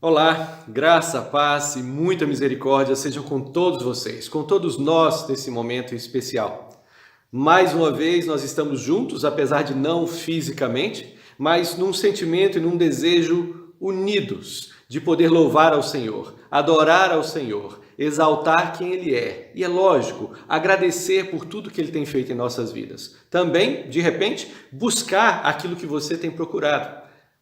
Olá, graça, paz e muita misericórdia sejam com todos vocês, com todos nós nesse momento especial. Mais uma vez nós estamos juntos, apesar de não fisicamente, mas num sentimento e num desejo unidos de poder louvar ao Senhor, adorar ao Senhor, exaltar quem Ele é. E é lógico, agradecer por tudo que Ele tem feito em nossas vidas. Também, de repente, buscar aquilo que você tem procurado.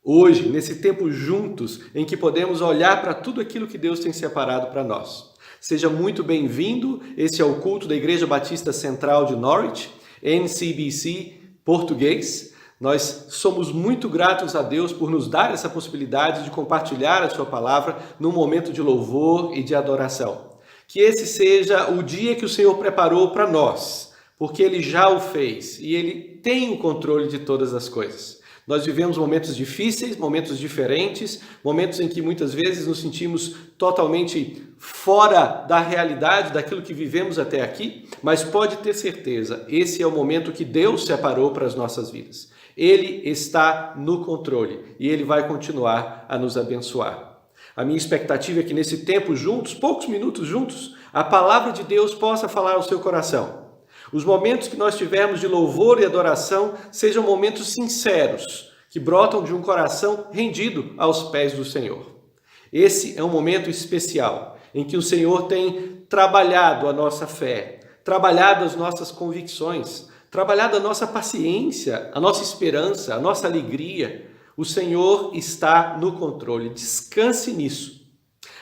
Hoje, nesse tempo juntos, em que podemos olhar para tudo aquilo que Deus tem separado para nós. Seja muito bem-vindo, esse é o culto da Igreja Batista Central de Norwich, NCBC Português. Nós somos muito gratos a Deus por nos dar essa possibilidade de compartilhar a sua palavra num momento de louvor e de adoração. Que esse seja o dia que o Senhor preparou para nós, porque Ele já o fez e Ele tem o controle de todas as coisas. Nós vivemos momentos difíceis, momentos diferentes, momentos em que muitas vezes nos sentimos totalmente fora da realidade, daquilo que vivemos até aqui, mas pode ter certeza, esse é o momento que Deus separou para as nossas vidas. Ele está no controle e Ele vai continuar a nos abençoar. A minha expectativa é que nesse tempo juntos, poucos minutos juntos, a palavra de Deus possa falar ao seu coração. Os momentos que nós tivermos de louvor e adoração sejam momentos sinceros, que brotam de um coração rendido aos pés do Senhor. Esse é um momento especial, em que o Senhor tem trabalhado a nossa fé, trabalhado as nossas convicções, trabalhado a nossa paciência, a nossa esperança, a nossa alegria. O Senhor está no controle, descanse nisso.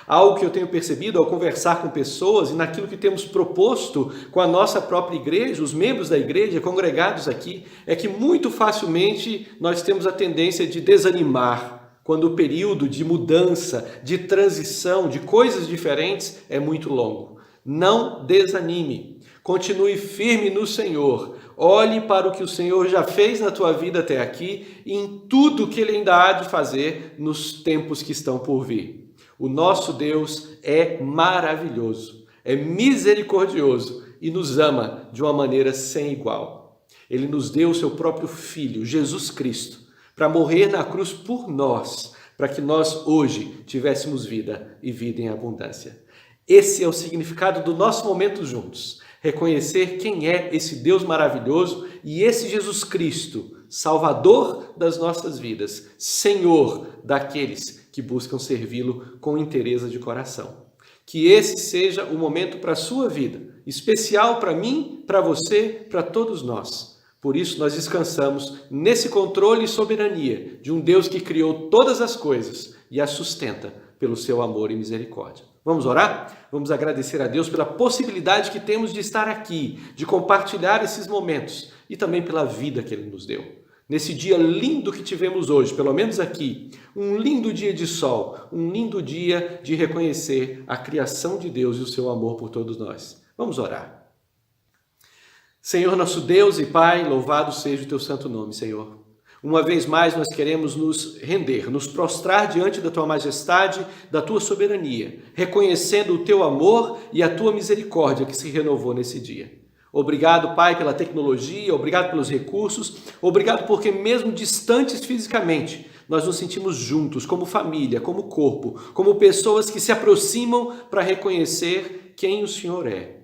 Algo que eu tenho percebido ao conversar com pessoas e naquilo que temos proposto com a nossa própria igreja, os membros da igreja congregados aqui, é que muito facilmente nós temos a tendência de desanimar quando o período de mudança, de transição, de coisas diferentes é muito longo. Não desanime, continue firme no Senhor, olhe para o que o Senhor já fez na tua vida até aqui e em tudo que Ele ainda há de fazer nos tempos que estão por vir. O nosso Deus é maravilhoso, é misericordioso e nos ama de uma maneira sem igual. Ele nos deu o seu próprio Filho, Jesus Cristo, para morrer na cruz por nós, para que nós hoje tivéssemos vida e vida em abundância. Esse é o significado do nosso momento juntos. Reconhecer quem é esse Deus maravilhoso e esse Jesus Cristo, Salvador das nossas vidas, Senhor daqueles que buscam servi-lo com inteireza de coração. Que esse seja o momento para a sua vida, especial para mim, para você, para todos nós. Por isso nós descansamos nesse controle e soberania de um Deus que criou todas as coisas e as sustenta pelo seu amor e misericórdia. Vamos orar? Vamos agradecer a Deus pela possibilidade que temos de estar aqui, de compartilhar esses momentos e também pela vida que Ele nos deu. Nesse dia lindo que tivemos hoje, pelo menos aqui, um lindo dia de sol, um lindo dia de reconhecer a criação de Deus e o seu amor por todos nós. Vamos orar. Senhor nosso Deus e Pai, louvado seja o teu santo nome, Senhor. Uma vez mais nós queremos nos render, nos prostrar diante da tua majestade, da tua soberania, reconhecendo o teu amor e a tua misericórdia que se renovou nesse dia. Obrigado, Pai, pela tecnologia, obrigado pelos recursos, obrigado porque mesmo distantes fisicamente, nós nos sentimos juntos, como família, como corpo, como pessoas que se aproximam para reconhecer quem o Senhor é.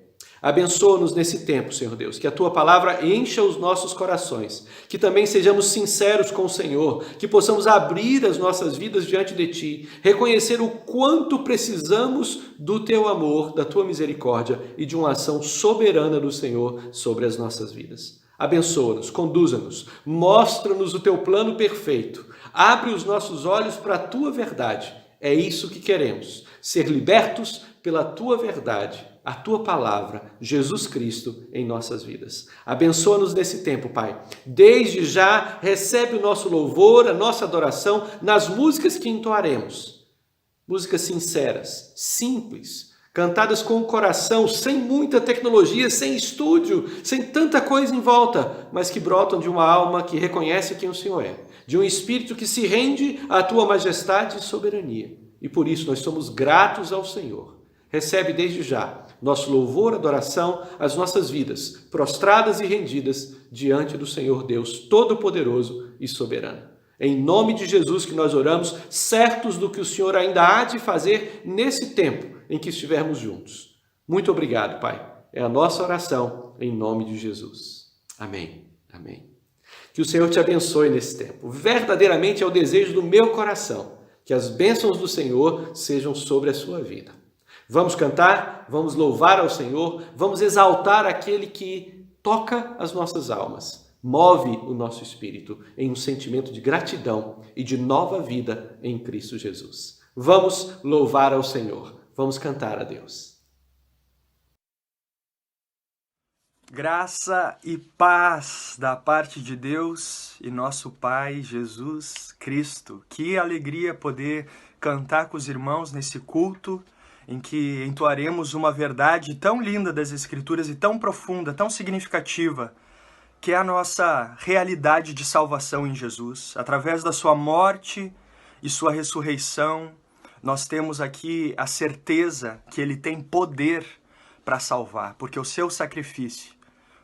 Abençoa-nos nesse tempo, Senhor Deus, que a Tua palavra encha os nossos corações, que também sejamos sinceros com o Senhor, que possamos abrir as nossas vidas diante de Ti, reconhecer o quanto precisamos do Teu amor, da Tua misericórdia e de uma ação soberana do Senhor sobre as nossas vidas. Abençoa-nos, conduza-nos, mostra-nos o Teu plano perfeito, abre os nossos olhos para a Tua verdade. É isso que queremos, ser libertos pela Tua verdade, a Tua palavra, Jesus Cristo, em nossas vidas. Abençoa-nos nesse tempo, Pai. Desde já, recebe o nosso louvor, a nossa adoração nas músicas que entoaremos. Músicas sinceras, simples, cantadas com o coração, sem muita tecnologia, sem estúdio, sem tanta coisa em volta, mas que brotam de uma alma que reconhece quem o Senhor é, de um espírito que se rende à Tua majestade e soberania. E por isso nós somos gratos ao Senhor. Recebe desde já nosso louvor, adoração, as nossas vidas, prostradas e rendidas diante do Senhor Deus Todo-Poderoso e Soberano. Em nome de Jesus que nós oramos, certos do que o Senhor ainda há de fazer nesse tempo em que estivermos juntos. Muito obrigado, Pai. É a nossa oração em nome de Jesus. Amém. Amém. Que o Senhor te abençoe nesse tempo. Verdadeiramente é o desejo do meu coração que as bênçãos do Senhor sejam sobre a sua vida. Vamos cantar, vamos louvar ao Senhor, vamos exaltar aquele que toca as nossas almas, move o nosso espírito em um sentimento de gratidão e de nova vida em Cristo Jesus. Vamos louvar ao Senhor, vamos cantar a Deus. Graça e paz da parte de Deus e nosso Pai Jesus Cristo. Que alegria poder cantar com os irmãos nesse culto em que entoaremos uma verdade tão linda das Escrituras e tão profunda, tão significativa, que é a nossa realidade de salvação em Jesus. Através da sua morte e sua ressurreição, nós temos aqui a certeza que Ele tem poder para salvar, porque o seu sacrifício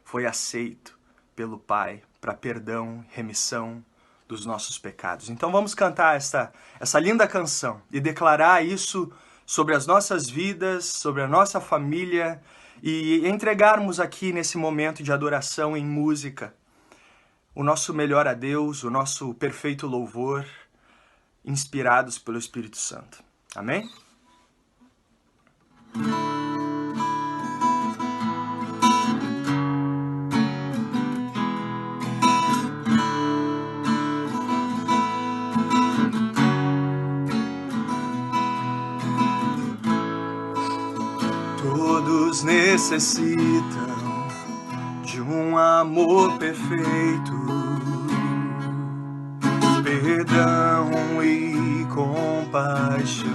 foi aceito pelo Pai para perdão, remissão dos nossos pecados. Então vamos cantar essa linda canção e declarar isso sobre as nossas vidas, sobre a nossa família e entregarmos aqui nesse momento de adoração em música o nosso melhor a Deus, o nosso perfeito louvor, inspirados pelo Espírito Santo. Amém? Todos necessitam de um amor perfeito, perdão e compaixão.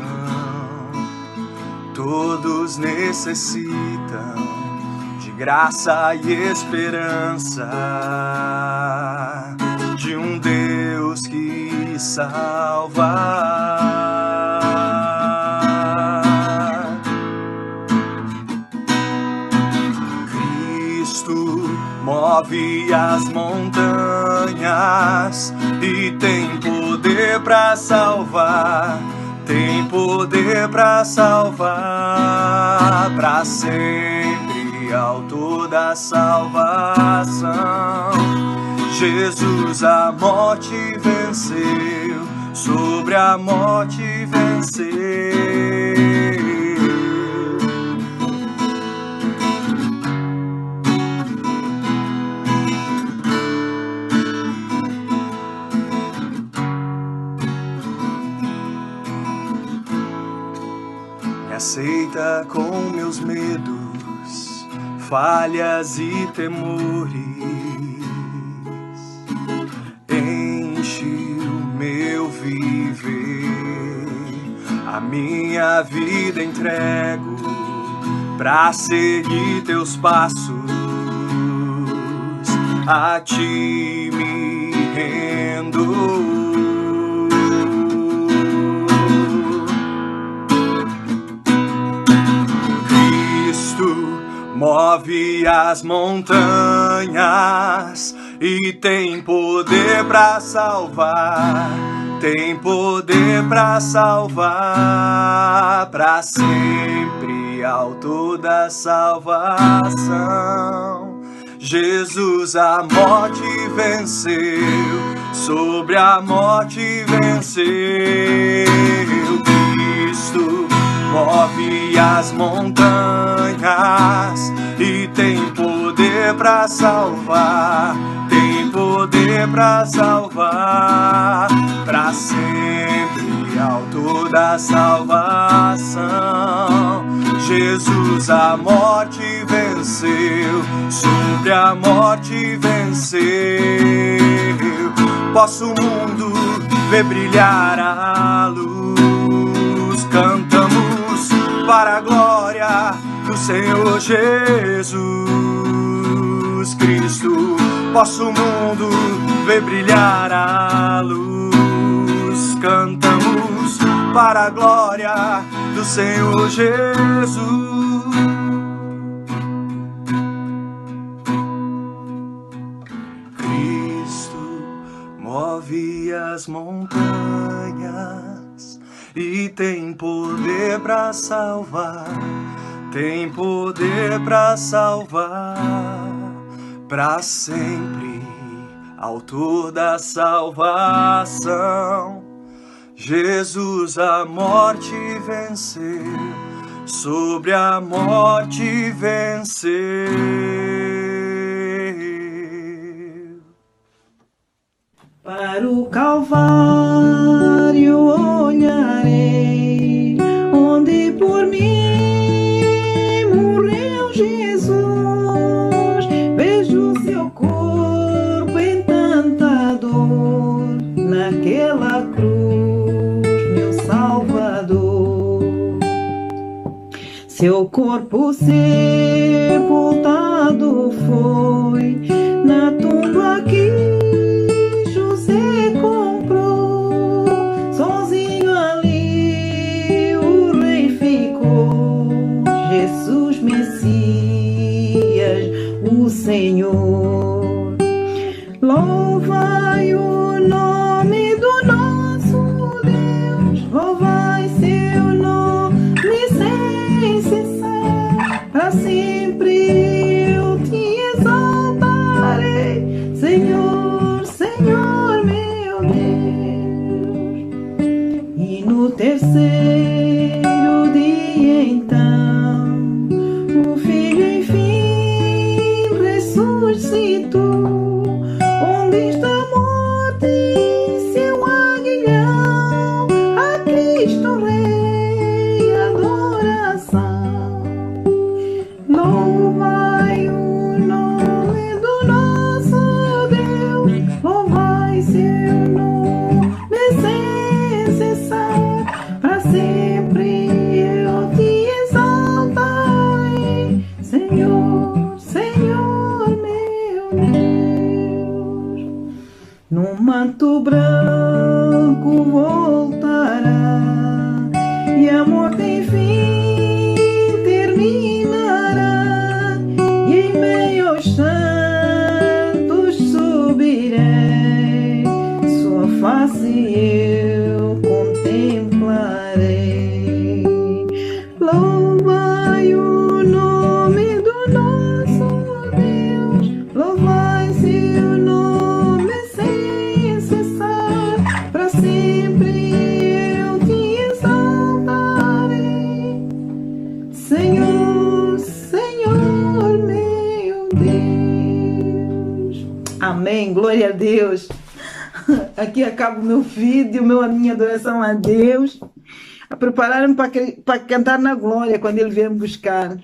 Todos necessitam de graça e esperança, de um Deus que salva. Move as montanhas e tem poder para salvar, tem poder para salvar, para sempre, autor da salvação. Jesus a morte venceu, sobre a morte venceu. Aceita com meus medos, falhas e temores, enche o meu viver, a minha vida entrego pra seguir teus passos, a ti me rendo. Move as montanhas e tem poder para salvar, tem poder para salvar, para sempre, autor da salvação. Jesus a morte venceu, sobre a morte venceu. Cristo move as montanhas e tem poder para salvar, tem poder para salvar, para sempre, autor da salvação. Jesus a morte venceu, sobre a morte venceu. Posso o mundo ver brilhar a luz, cantamos para a glória do Senhor Jesus Cristo. Posso o mundo ver brilhar a luz, cantamos para a glória do Senhor Jesus. Cristo move as as montanhas e tem poder para salvar, tem poder para salvar para sempre, autor da salvação. Jesus a morte venceu, sobre a morte venceu. Para o Calvário olharei, onde por mim morreu Jesus. Vejo seu corpo em tanta dor, naquela cruz, meu Salvador. Seu corpo sepultado foi na tumba que Senhor. Louvai o nome do nosso Deus, louvai seu nome sem cessar, para sempre eu te exaltarei, Senhor, Senhor meu Deus. E no terceiro dia então, o Filho enfim ressuscitou. Onde está a morte, seu aguilhão? A Cristo Rei, adoração. Louvai o nome do nosso Deus, louvai seu nome sem cessar, para sempre eu te exaltarei, Senhor, Senhor. No manto branco voltará, e a morte enfim terminará, e em meio aos santos subirei, sua face eu contemplarei. Louvai o nome do nosso Deus, louvai seu nome sem cessar, para sempre eu te exaltarei, Senhor, Senhor meu Deus. Amém, glória a Deus. Aqui acaba o meu vídeo, a minha adoração a Deus, a preparar-me para cantar na glória quando Ele vier me buscar.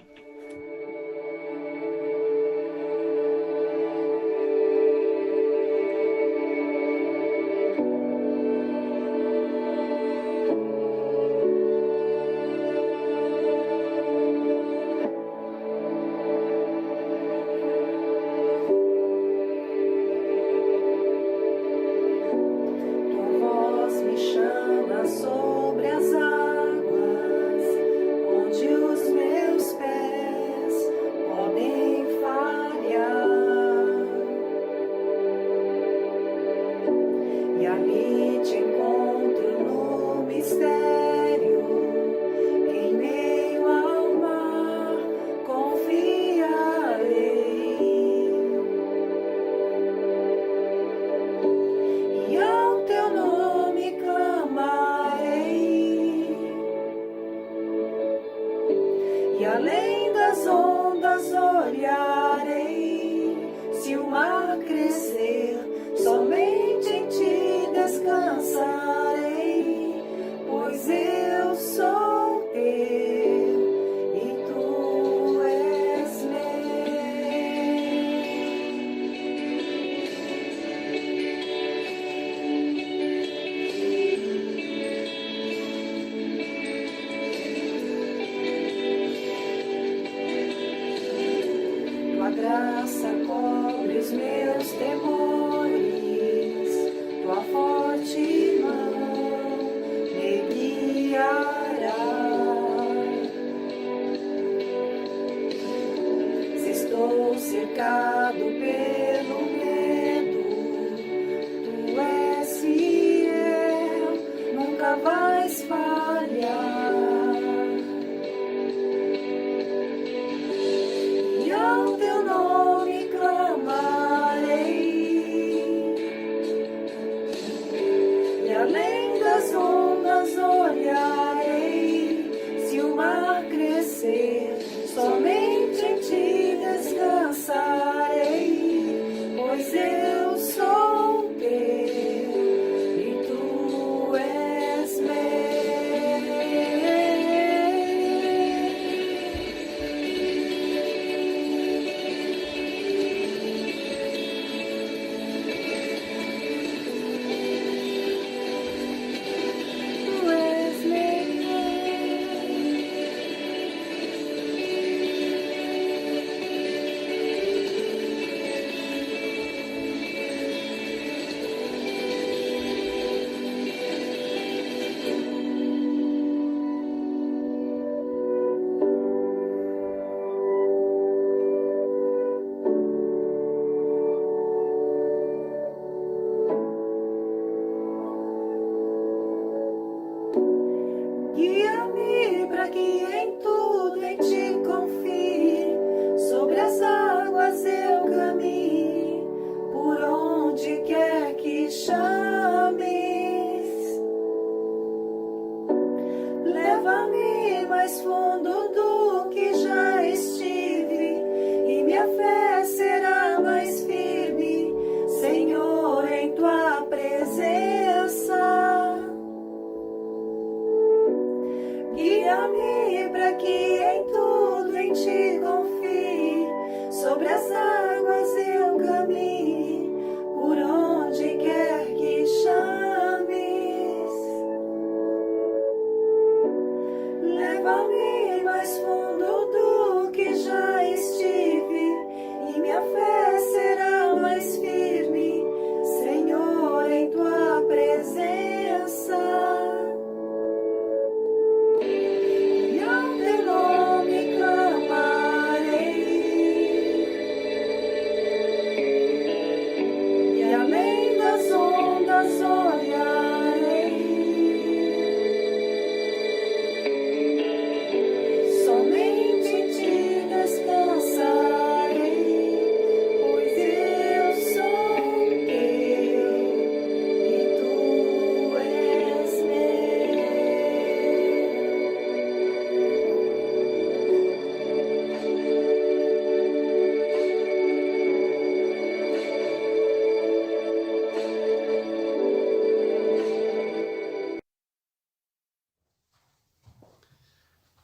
Sobre as águas, onde os meus pés podem falhar, e ali te encontro no mistério, em meio ao mar confiarei, e ao teu nome clamarei, e além das ondas olharei. Se o mar crescer, somente em ti descansarei, pois eu sou teu e tu és Tua graça cobre os meus temores, tua forte mão me guiará. Se estou cercado pelo medo, tu és fiel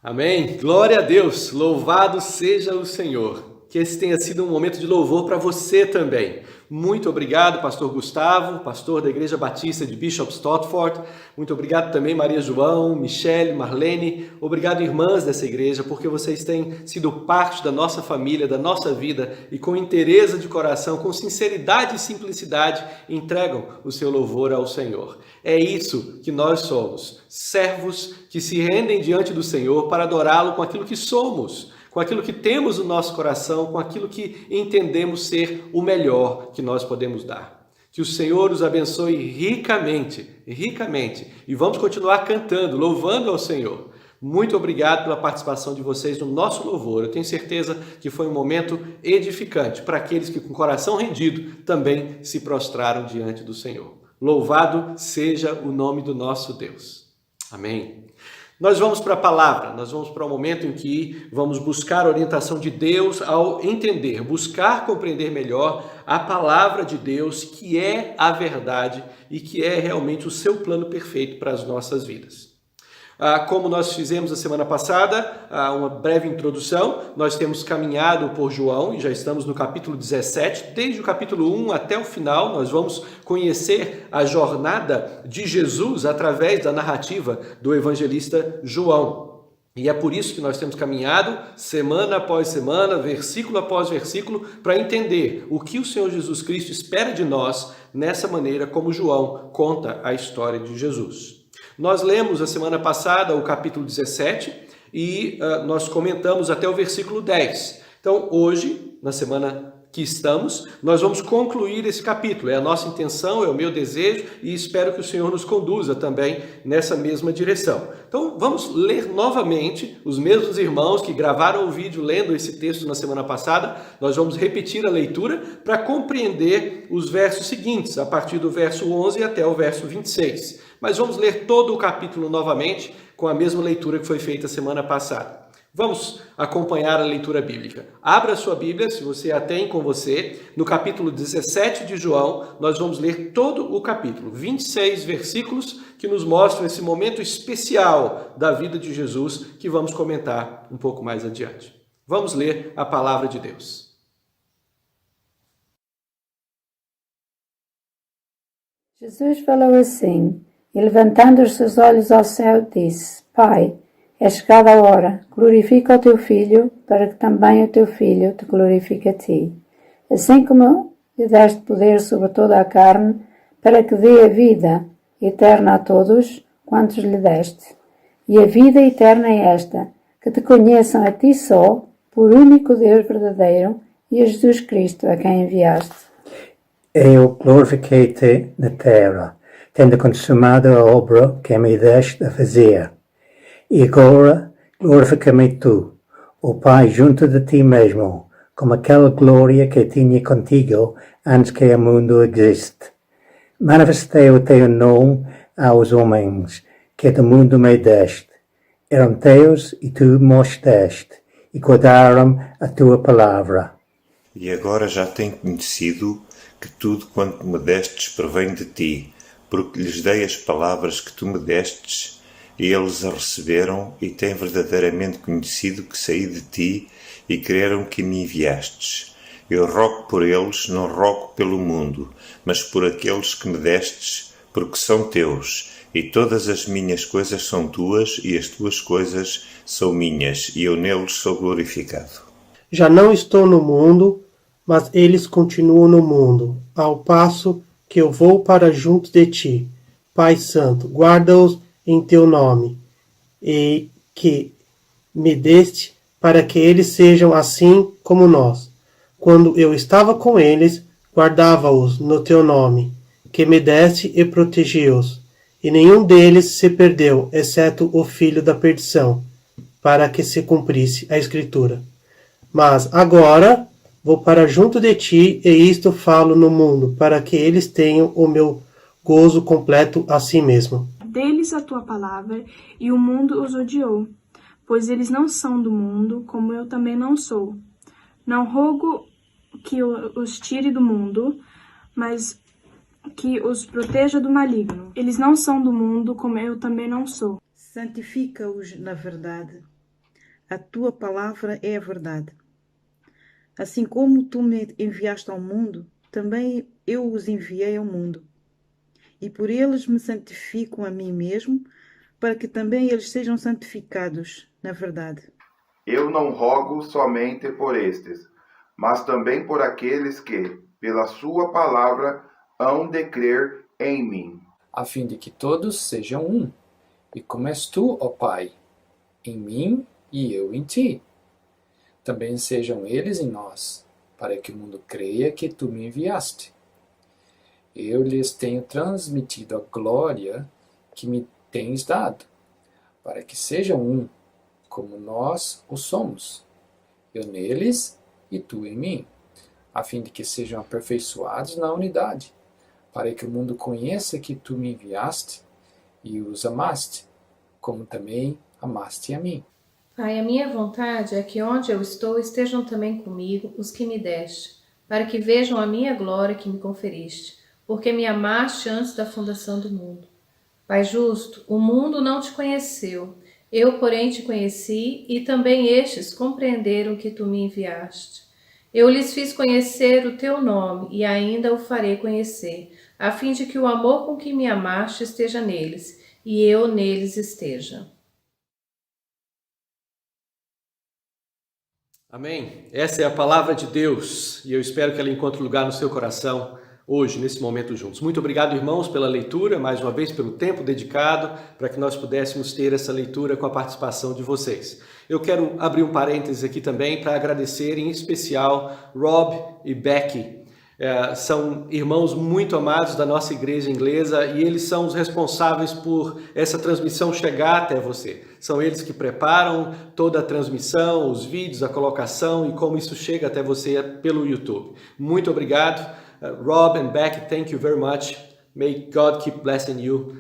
Amém? Glória a Deus, louvado seja o Senhor. Que esse tenha sido um momento de louvor para você também. Muito obrigado, pastor Gustavo, pastor da Igreja Batista de Bishop Stortford. Muito obrigado também, Maria João, Michele, Marlene. Obrigado, irmãs dessa igreja, porque vocês têm sido parte da nossa família, da nossa vida e com inteireza de coração, com sinceridade e simplicidade, entregam o seu louvor ao Senhor. É isso que nós somos, servos que se rendem diante do Senhor para adorá-lo com aquilo que somos, com aquilo que temos no nosso coração, com aquilo que entendemos ser o melhor que nós podemos dar. Que o Senhor os abençoe ricamente, ricamente. E vamos continuar cantando, louvando ao Senhor. Muito obrigado pela participação de vocês no nosso louvor. Eu tenho certeza que foi um momento edificante para aqueles que com o coração rendido também se prostraram diante do Senhor. Louvado seja o nome do nosso Deus. Amém. Nós vamos para a palavra, nós vamos para o momento em que vamos buscar a orientação de Deus ao entender, buscar compreender melhor a palavra de Deus, que é a verdade e que é realmente o seu plano perfeito para as nossas vidas. Como nós fizemos a semana passada, uma breve introdução, nós temos caminhado por João e já estamos no capítulo 17, desde o capítulo 1 até o final, nós vamos conhecer a jornada de Jesus através da narrativa do evangelista João. E é por isso que nós temos caminhado semana após semana, versículo após versículo, para entender o que o Senhor Jesus Cristo espera de nós nessa maneira como João conta a história de Jesus. Nós lemos a semana passada o capítulo 17 e nós comentamos até o versículo 10. Então, hoje, na semana que estamos, nós vamos concluir esse capítulo. É a nossa intenção, é o meu desejo e espero que o Senhor nos conduza também nessa mesma direção. Então, vamos ler novamente, os mesmos irmãos que gravaram o vídeo lendo esse texto na semana passada, nós vamos repetir a leitura para compreender os versos seguintes, a partir do verso 11 até o verso 26. Mas vamos ler todo o capítulo novamente, com a mesma leitura que foi feita semana passada. Vamos acompanhar a leitura bíblica. Abra a sua Bíblia, se você a tem com você, no capítulo 17 de João, nós vamos ler todo o capítulo, 26 versículos que nos mostram esse momento especial da vida de Jesus, que vamos comentar um pouco mais adiante. Vamos ler a palavra de Deus. Jesus falou assim, e levantando os seus olhos ao céu, disse, Pai, é chegada a hora, glorifica o teu Filho, para que também o teu Filho te glorifique a ti. Assim como lhe deste poder sobre toda a carne, para que dê a vida eterna a todos quantos lhe deste. E a vida eterna é esta, que te conheçam a ti só, por único Deus verdadeiro, e a Jesus Cristo, a quem enviaste. Eu glorifiquei-te na terra, tendo consumado a obra que me deste a fazer. E agora glorifica-me tu, ó Pai, junto de ti mesmo, como aquela glória que tinha contigo antes que o mundo existe. Manifestei o teu nome aos homens, que do mundo me deste. Eram teus e tu mostraste, e guardaram a tua palavra. E agora já tenho conhecido que tudo quanto me destes provém de ti, porque lhes dei as palavras que tu me destes, e eles a receberam, e têm verdadeiramente conhecido que saí de ti, e creram que me enviastes. Eu rogo por eles, não rogo pelo mundo, mas por aqueles que me destes, porque são teus, e todas as minhas coisas são tuas, e as tuas coisas são minhas, e eu neles sou glorificado. Já não estou no mundo, mas eles continuam no mundo, ao passo que eu vou para junto de ti. Pai Santo, guarda-os em teu nome, e que me deste, para que eles sejam assim como nós. Quando eu estava com eles, guardava-os no teu nome, que me deste e protegi-os. E nenhum deles se perdeu, exceto o filho da perdição, para que se cumprisse a Escritura. Mas agora vou para junto de ti, e isto falo no mundo, para que eles tenham o meu gozo completo a si mesmo. Deles a tua palavra, e o mundo os odiou, pois eles não são do mundo, como eu também não sou. Não rogo que os tire do mundo, mas que os proteja do maligno. Eles não são do mundo, como eu também não sou. Santifica-os na verdade. a tua palavra é a verdade. Assim como tu me enviaste ao mundo, também eu os enviei ao mundo. E por eles me santifico a mim mesmo, para que também eles sejam santificados na verdade. Eu não rogo somente por estes, mas também por aqueles que, pela sua palavra, hão de crer em mim. A fim de que todos sejam um, e como és tu, ó Pai, em mim e eu em ti. Também sejam eles em nós, para que o mundo creia que tu me enviaste. Eu lhes tenho transmitido a glória que me tens dado, para que sejam um, como nós o somos, eu neles e tu em mim, a fim de que sejam aperfeiçoados na unidade, para que o mundo conheça que tu me enviaste e os amaste, como também amaste a mim. Pai, a minha vontade é que onde eu estou estejam também comigo os que me deste, para que vejam a minha glória que me conferiste, porque me amaste antes da fundação do mundo. Pai justo, o mundo não te conheceu, eu, porém, te conheci, e também estes compreenderam que tu me enviaste. Eu lhes fiz conhecer o teu nome, e ainda o farei conhecer, a fim de que o amor com que me amaste esteja neles, e eu neles esteja. Amém? Essa é a palavra de Deus, e eu espero que ela encontre lugar no seu coração hoje, nesse momento juntos. Muito obrigado, irmãos, pela leitura, mais uma vez pelo tempo dedicado, para que nós pudéssemos ter essa leitura com a participação de vocês. Eu quero abrir um parênteses aqui também para agradecer em especial Rob e Becky. São irmãos muito amados da nossa igreja inglesa e eles são os responsáveis por essa transmissão chegar até você. São eles que preparam toda a transmissão, os vídeos, a colocação e como isso chega até você pelo YouTube. Muito obrigado. Rob and Becky, thank you very much. May God keep blessing you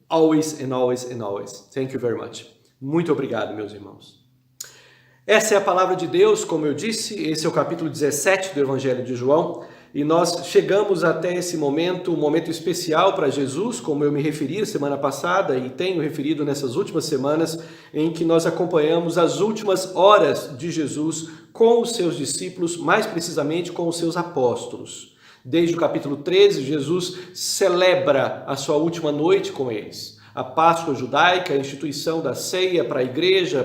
always and always and always. Thank you very much. Muito obrigado, meus irmãos. Essa é a palavra de Deus, como eu disse, esse é o capítulo 17 do Evangelho de João, e nós chegamos até esse momento, um momento especial para Jesus, como eu me referi semana passada e tenho referido nessas últimas semanas, em que nós acompanhamos as últimas horas de Jesus com os seus discípulos, mais precisamente com os seus apóstolos. Desde o capítulo 13, Jesus celebra a sua última noite com eles. A Páscoa judaica, a instituição da ceia para a igreja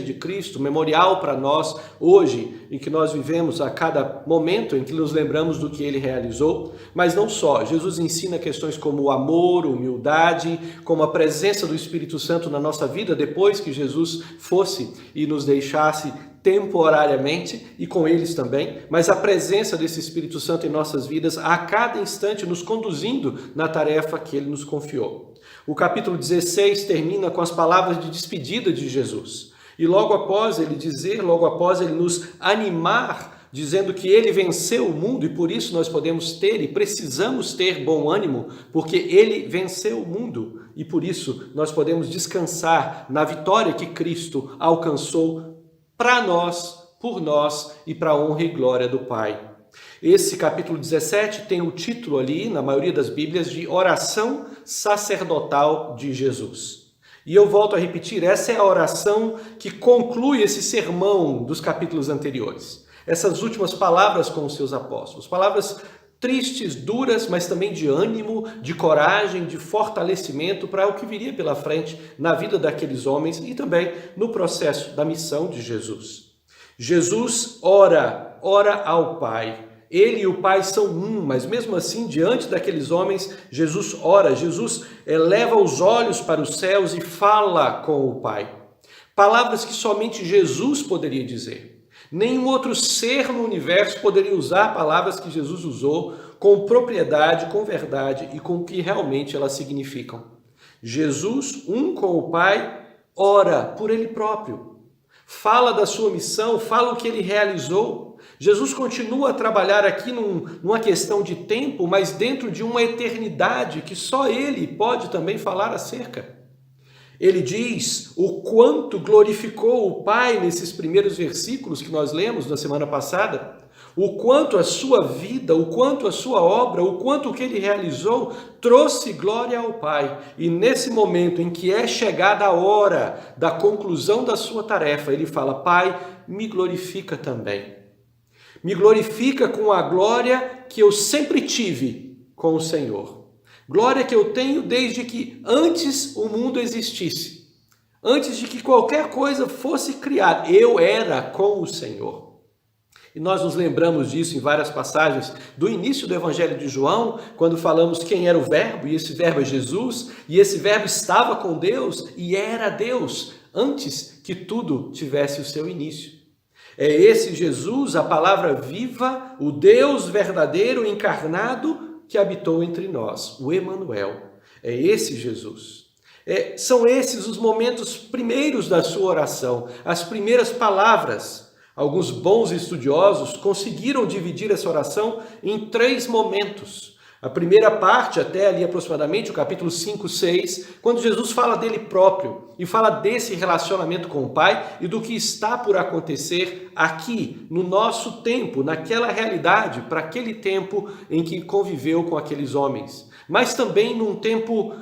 de Cristo, memorial para nós hoje, em que nós vivemos a cada momento em que nos lembramos do que ele realizou. Mas não só, Jesus ensina questões como o amor, humildade, como a presença do Espírito Santo na nossa vida depois que Jesus fosse e nos deixasse temporariamente e com eles também, mas a presença desse Espírito Santo em nossas vidas a cada instante nos conduzindo na tarefa que ele nos confiou. O capítulo 16 termina com as palavras de despedida de Jesus. E logo após ele nos animar, dizendo que ele venceu o mundo e por isso nós podemos ter e precisamos ter bom ânimo, porque ele venceu o mundo e por isso nós podemos descansar na vitória que Cristo alcançou para nós, por nós e para a honra e glória do Pai. Esse capítulo 17 tem o título ali, na maioria das Bíblias, de Oração Sacerdotal de Jesus. E eu volto a repetir, essa é a oração que conclui esse sermão dos capítulos anteriores. Essas últimas palavras com os seus apóstolos, palavras tristes, duras, mas também de ânimo, de coragem, de fortalecimento para o que viria pela frente na vida daqueles homens e também no processo da missão de Jesus. Jesus ora ao Pai. Ele e o Pai são um, mas mesmo assim, diante daqueles homens, Jesus ora, Jesus eleva os olhos para os céus e fala com o Pai. Palavras que somente Jesus poderia dizer. Nenhum outro ser no universo poderia usar palavras que Jesus usou com propriedade, com verdade e com o que realmente elas significam. Jesus, um com o Pai, ora por ele próprio. Fala da sua missão, fala o que ele realizou. Jesus continua a trabalhar aqui numa questão de tempo, mas dentro de uma eternidade que só ele pode também falar acerca. Ele diz o quanto glorificou o Pai nesses primeiros versículos que nós lemos na semana passada, o quanto a sua vida, o quanto a sua obra, o quanto o que ele realizou trouxe glória ao Pai. E nesse momento em que é chegada a hora da conclusão da sua tarefa, ele fala: Pai, me glorifica também. Me glorifica com a glória que eu sempre tive com o Senhor. Glória que eu tenho desde que antes o mundo existisse. Antes de que qualquer coisa fosse criada, eu era com o Senhor. E nós nos lembramos disso em várias passagens do início do Evangelho de João, quando falamos quem era o Verbo, e esse Verbo é Jesus, e esse Verbo estava com Deus e era Deus, antes que tudo tivesse o seu início. É esse Jesus, a palavra viva, o Deus verdadeiro encarnado, que habitou entre nós, o Emanuel. É esse Jesus. São esses os momentos primeiros da sua oração, as primeiras palavras. Alguns bons estudiosos conseguiram dividir essa oração em 3 momentos. A primeira parte, até ali aproximadamente, o capítulo 5, 6, quando Jesus fala dele próprio e fala desse relacionamento com o Pai e do que está por acontecer aqui, no nosso tempo, naquela realidade, para aquele tempo em que conviveu com aqueles homens. Mas também num tempo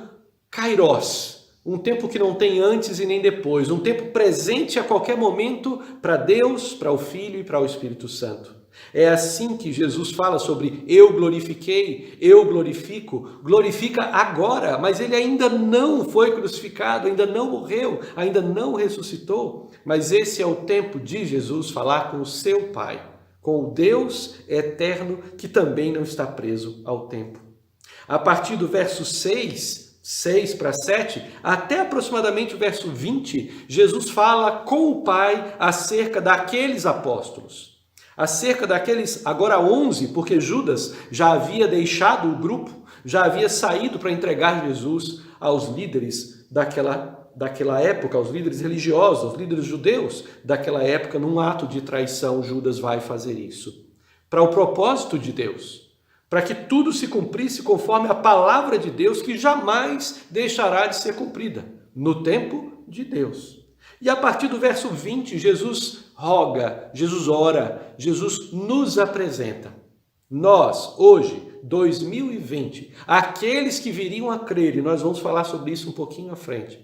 kairos, um tempo que não tem antes e nem depois, um tempo presente a qualquer momento para Deus, para o Filho e para o Espírito Santo. É assim que Jesus fala sobre eu glorifiquei, eu glorifico, glorifica agora, mas ele ainda não foi crucificado, ainda não morreu, ainda não ressuscitou. Mas esse é o tempo de Jesus falar com o seu Pai, com o Deus eterno que também não está preso ao tempo. A partir do verso 6 para 7, até aproximadamente o verso 20, Jesus fala com o Pai acerca daqueles apóstolos. Acerca daqueles, agora 11, porque Judas já havia deixado o grupo, já havia saído para entregar Jesus aos líderes daquela época, aos líderes religiosos, aos líderes judeus daquela época, num ato de traição, Judas vai fazer isso. Para o propósito de Deus, para que tudo se cumprisse conforme a palavra de Deus, que jamais deixará de ser cumprida, no tempo de Deus. E a partir do verso 20, Jesus roga, Jesus ora, Jesus nos apresenta. Nós, hoje, 2020, aqueles que viriam a crer, e nós vamos falar sobre isso um pouquinho à frente,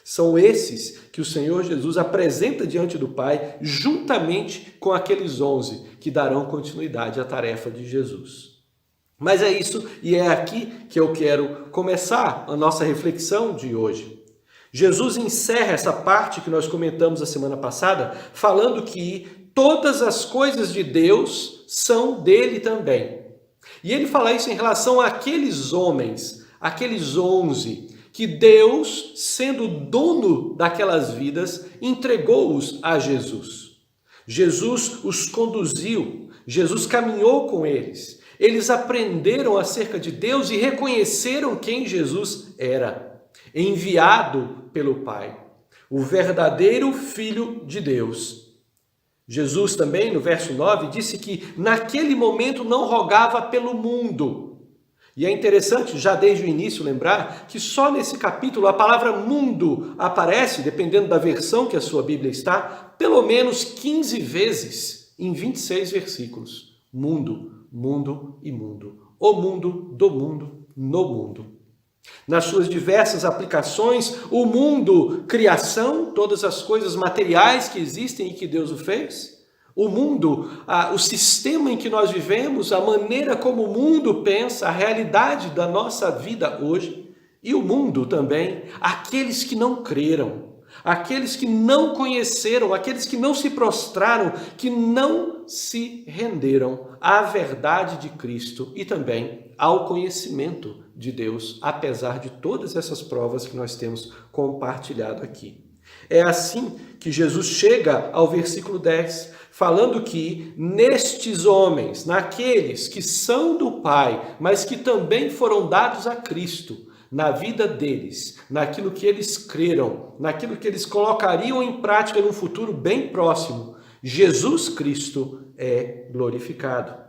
são esses que o Senhor Jesus apresenta diante do Pai, juntamente com aqueles 11 que darão continuidade à tarefa de Jesus. Mas é isso, e é aqui que eu quero começar a nossa reflexão de hoje. Jesus encerra essa parte que nós comentamos a semana passada, falando que todas as coisas de Deus são dele também. E ele fala isso em relação àqueles homens, aqueles 11, que Deus, sendo dono daquelas vidas, entregou-os a Jesus. Jesus os conduziu, Jesus caminhou com eles. Eles aprenderam acerca de Deus e reconheceram quem Jesus era. Enviado pelo Pai, o verdadeiro Filho de Deus. Jesus também, no verso 9, disse que naquele momento não rogava pelo mundo. E é interessante, já desde o início, lembrar que só nesse capítulo a palavra mundo aparece, dependendo da versão que a sua Bíblia está, pelo menos 15 vezes em 26 versículos. Mundo, mundo e mundo. O mundo, do mundo, no mundo. Nas suas diversas aplicações, o mundo, criação, todas as coisas materiais que existem e que Deus o fez. O mundo, o sistema em que nós vivemos, a maneira como o mundo pensa, a realidade da nossa vida hoje. E o mundo também, aqueles que não creram, aqueles que não conheceram, aqueles que não se prostraram, que não se renderam à verdade de Cristo e também ao conhecimento de Deus, apesar de todas essas provas que nós temos compartilhado aqui. É assim que Jesus chega ao versículo 10, falando que nestes homens, naqueles que são do Pai, mas que também foram dados a Cristo, na vida deles, naquilo que eles creram, naquilo que eles colocariam em prática num futuro bem próximo, Jesus Cristo é glorificado.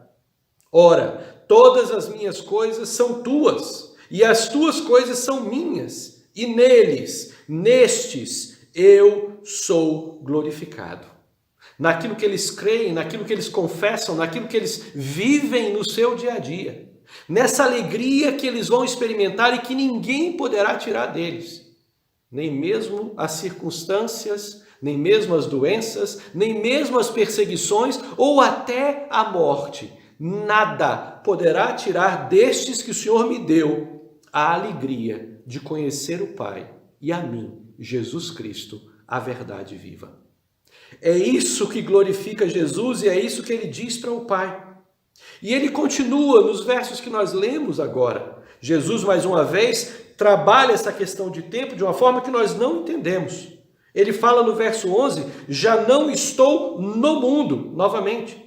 Ora, todas as minhas coisas são tuas, e as tuas coisas são minhas, e neles nestes eu sou glorificado. Naquilo que eles creem, naquilo que eles confessam, naquilo que eles vivem no seu dia a dia. Nessa alegria que eles vão experimentar e que ninguém poderá tirar deles. Nem mesmo as circunstâncias, nem mesmo as doenças, nem mesmo as perseguições ou até a morte. Nada poderá tirar destes que o Senhor me deu a alegria de conhecer o Pai e a mim, Jesus Cristo, a verdade viva. É isso que glorifica Jesus e é isso que ele diz para o Pai. E ele continua nos versos que nós lemos agora. Jesus, mais uma vez, trabalha essa questão de tempo de uma forma que nós não entendemos. Ele fala no verso 11, já não estou no mundo, novamente.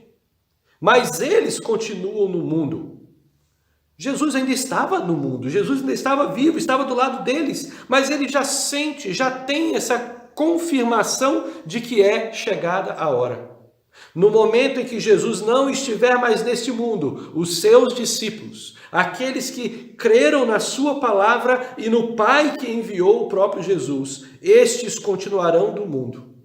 Mas eles continuam no mundo. Jesus ainda estava no mundo, Jesus ainda estava vivo, estava do lado deles, mas ele já sente, já tem essa confirmação de que é chegada a hora. No momento em que Jesus não estiver mais neste mundo, os seus discípulos, aqueles que creram na sua palavra e no Pai que enviou o próprio Jesus, estes continuarão do mundo.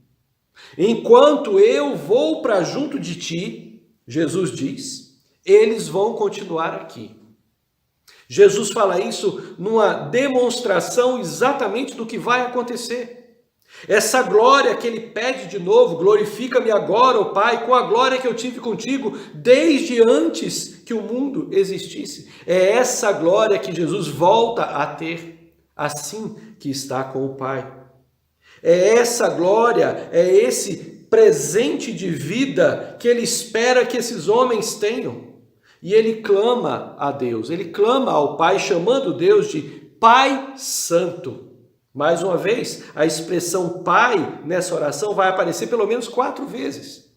Enquanto eu vou para junto de ti, Jesus diz, eles vão continuar aqui. Jesus fala isso numa demonstração exatamente do que vai acontecer. Essa glória que ele pede de novo, glorifica-me agora, ó Pai, com a glória que eu tive contigo desde antes que o mundo existisse. É essa glória que Jesus volta a ter, assim que está com o Pai. É essa glória, é esse presente de vida que ele espera que esses homens tenham. E ele clama a Deus, ele clama ao Pai, chamando Deus de Pai Santo. Mais uma vez, a expressão Pai nessa oração vai aparecer pelo menos 4 vezes.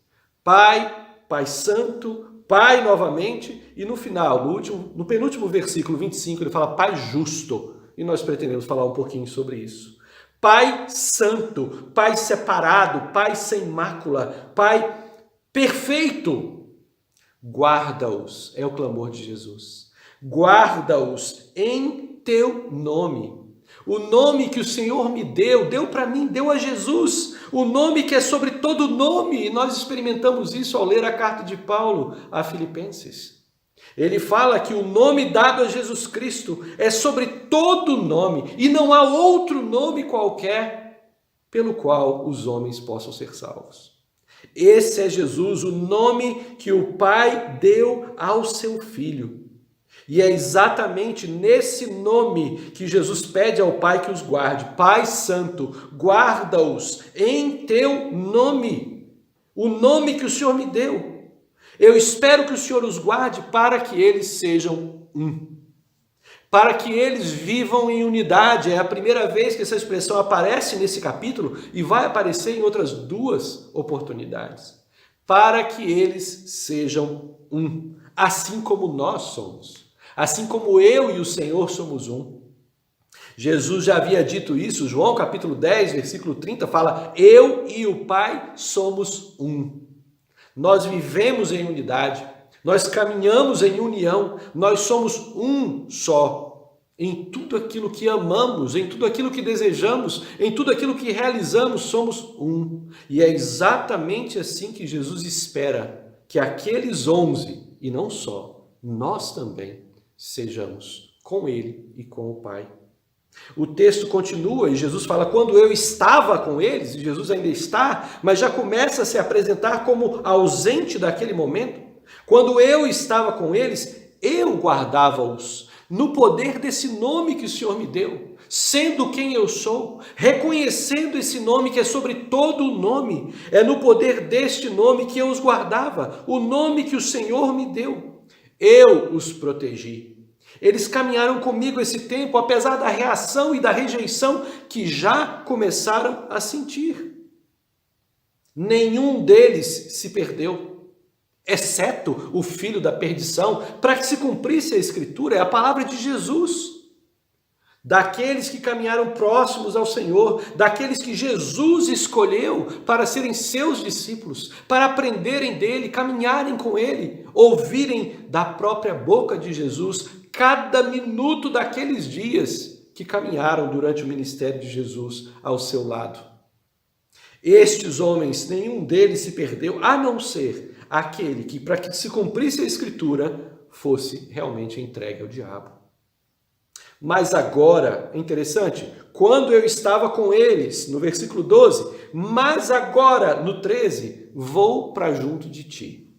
Pai, Pai Santo, Pai novamente, e no final, no penúltimo versículo 25, ele fala Pai Justo. E nós pretendemos falar um pouquinho sobre isso. Pai Santo, Pai separado, Pai sem mácula, Pai perfeito. Guarda-os, é o clamor de Jesus. Guarda-os em teu nome. O nome que o Senhor me deu para mim, deu a Jesus. O nome que é sobre todo nome. E nós experimentamos isso ao ler a carta de Paulo a Filipenses. Ele fala que o nome dado a Jesus Cristo é sobre todo nome. E não há outro nome qualquer pelo qual os homens possam ser salvos. Esse é Jesus, o nome que o Pai deu ao seu Filho. E é exatamente nesse nome que Jesus pede ao Pai que os guarde. Pai Santo, guarda-os em teu nome. O nome que o Senhor me deu. Eu espero que o Senhor os guarde para que eles sejam um. Para que eles vivam em unidade. É a primeira vez que essa expressão aparece nesse capítulo e vai aparecer em outras 2 oportunidades. Para que eles sejam um, assim como nós somos. Assim como eu e o Senhor somos um. Jesus já havia dito isso, João capítulo 10, versículo 30, fala, eu e o Pai somos um. Nós vivemos em unidade. Nós caminhamos em união, nós somos um só, em tudo aquilo que amamos, em tudo aquilo que desejamos, em tudo aquilo que realizamos, somos um. E é exatamente assim que Jesus espera que aqueles 11, e não só, nós também, sejamos com Ele e com o Pai. O texto continua e Jesus fala, quando eu estava com eles, e Jesus ainda está, mas já começa a se apresentar como ausente daquele momento. Quando eu estava com eles, eu guardava-os no poder desse nome que o Senhor me deu, sendo quem eu sou, reconhecendo esse nome que é sobre todo o nome. É no poder deste nome que eu os guardava, o nome que o Senhor me deu. Eu os protegi. Eles caminharam comigo esse tempo, apesar da reação e da rejeição que já começaram a sentir. Nenhum deles se perdeu, exceto o filho da perdição, para que se cumprisse a Escritura, é a palavra de Jesus. Daqueles que caminharam próximos ao Senhor, daqueles que Jesus escolheu para serem seus discípulos, para aprenderem dele, caminharem com ele, ouvirem da própria boca de Jesus, cada minuto daqueles dias, que caminharam durante o ministério de Jesus ao seu lado. Estes homens, nenhum deles se perdeu, a não ser aquele que, para que se cumprisse a Escritura, fosse realmente entregue ao diabo. Mas agora, é interessante, quando eu estava com eles, no versículo 12, mas agora, no 13, vou para junto de ti.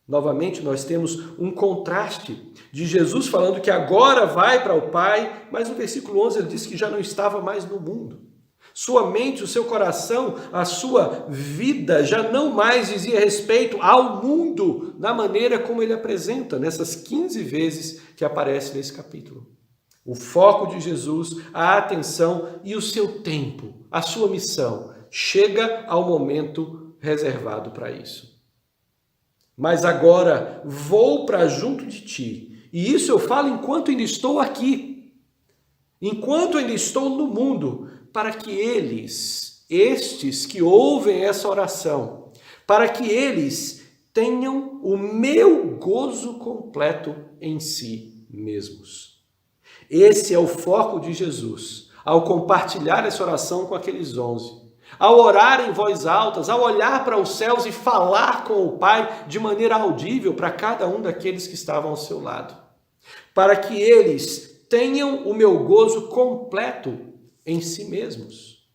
Novamente, nós temos um contraste de Jesus falando que agora vai para o Pai, mas no versículo 11 ele diz que já não estava mais no mundo. Sua mente, o seu coração, a sua vida já não mais dizia respeito ao mundo na maneira como ele apresenta nessas 15 vezes que aparece nesse capítulo. O foco de Jesus, a atenção e o seu tempo, a sua missão, chega ao momento reservado para isso. Mas agora vou para junto de ti, e isso eu falo enquanto ainda estou aqui, enquanto ainda estou no mundo, para que estes que ouvem essa oração, para que eles tenham o meu gozo completo em si mesmos. Esse é o foco de Jesus, ao compartilhar essa oração com aqueles 11. Ao orar em voz alta, ao olhar para os céus e falar com o Pai de maneira audível para cada um daqueles que estavam ao seu lado. Para que eles tenham o meu gozo completo em si mesmos.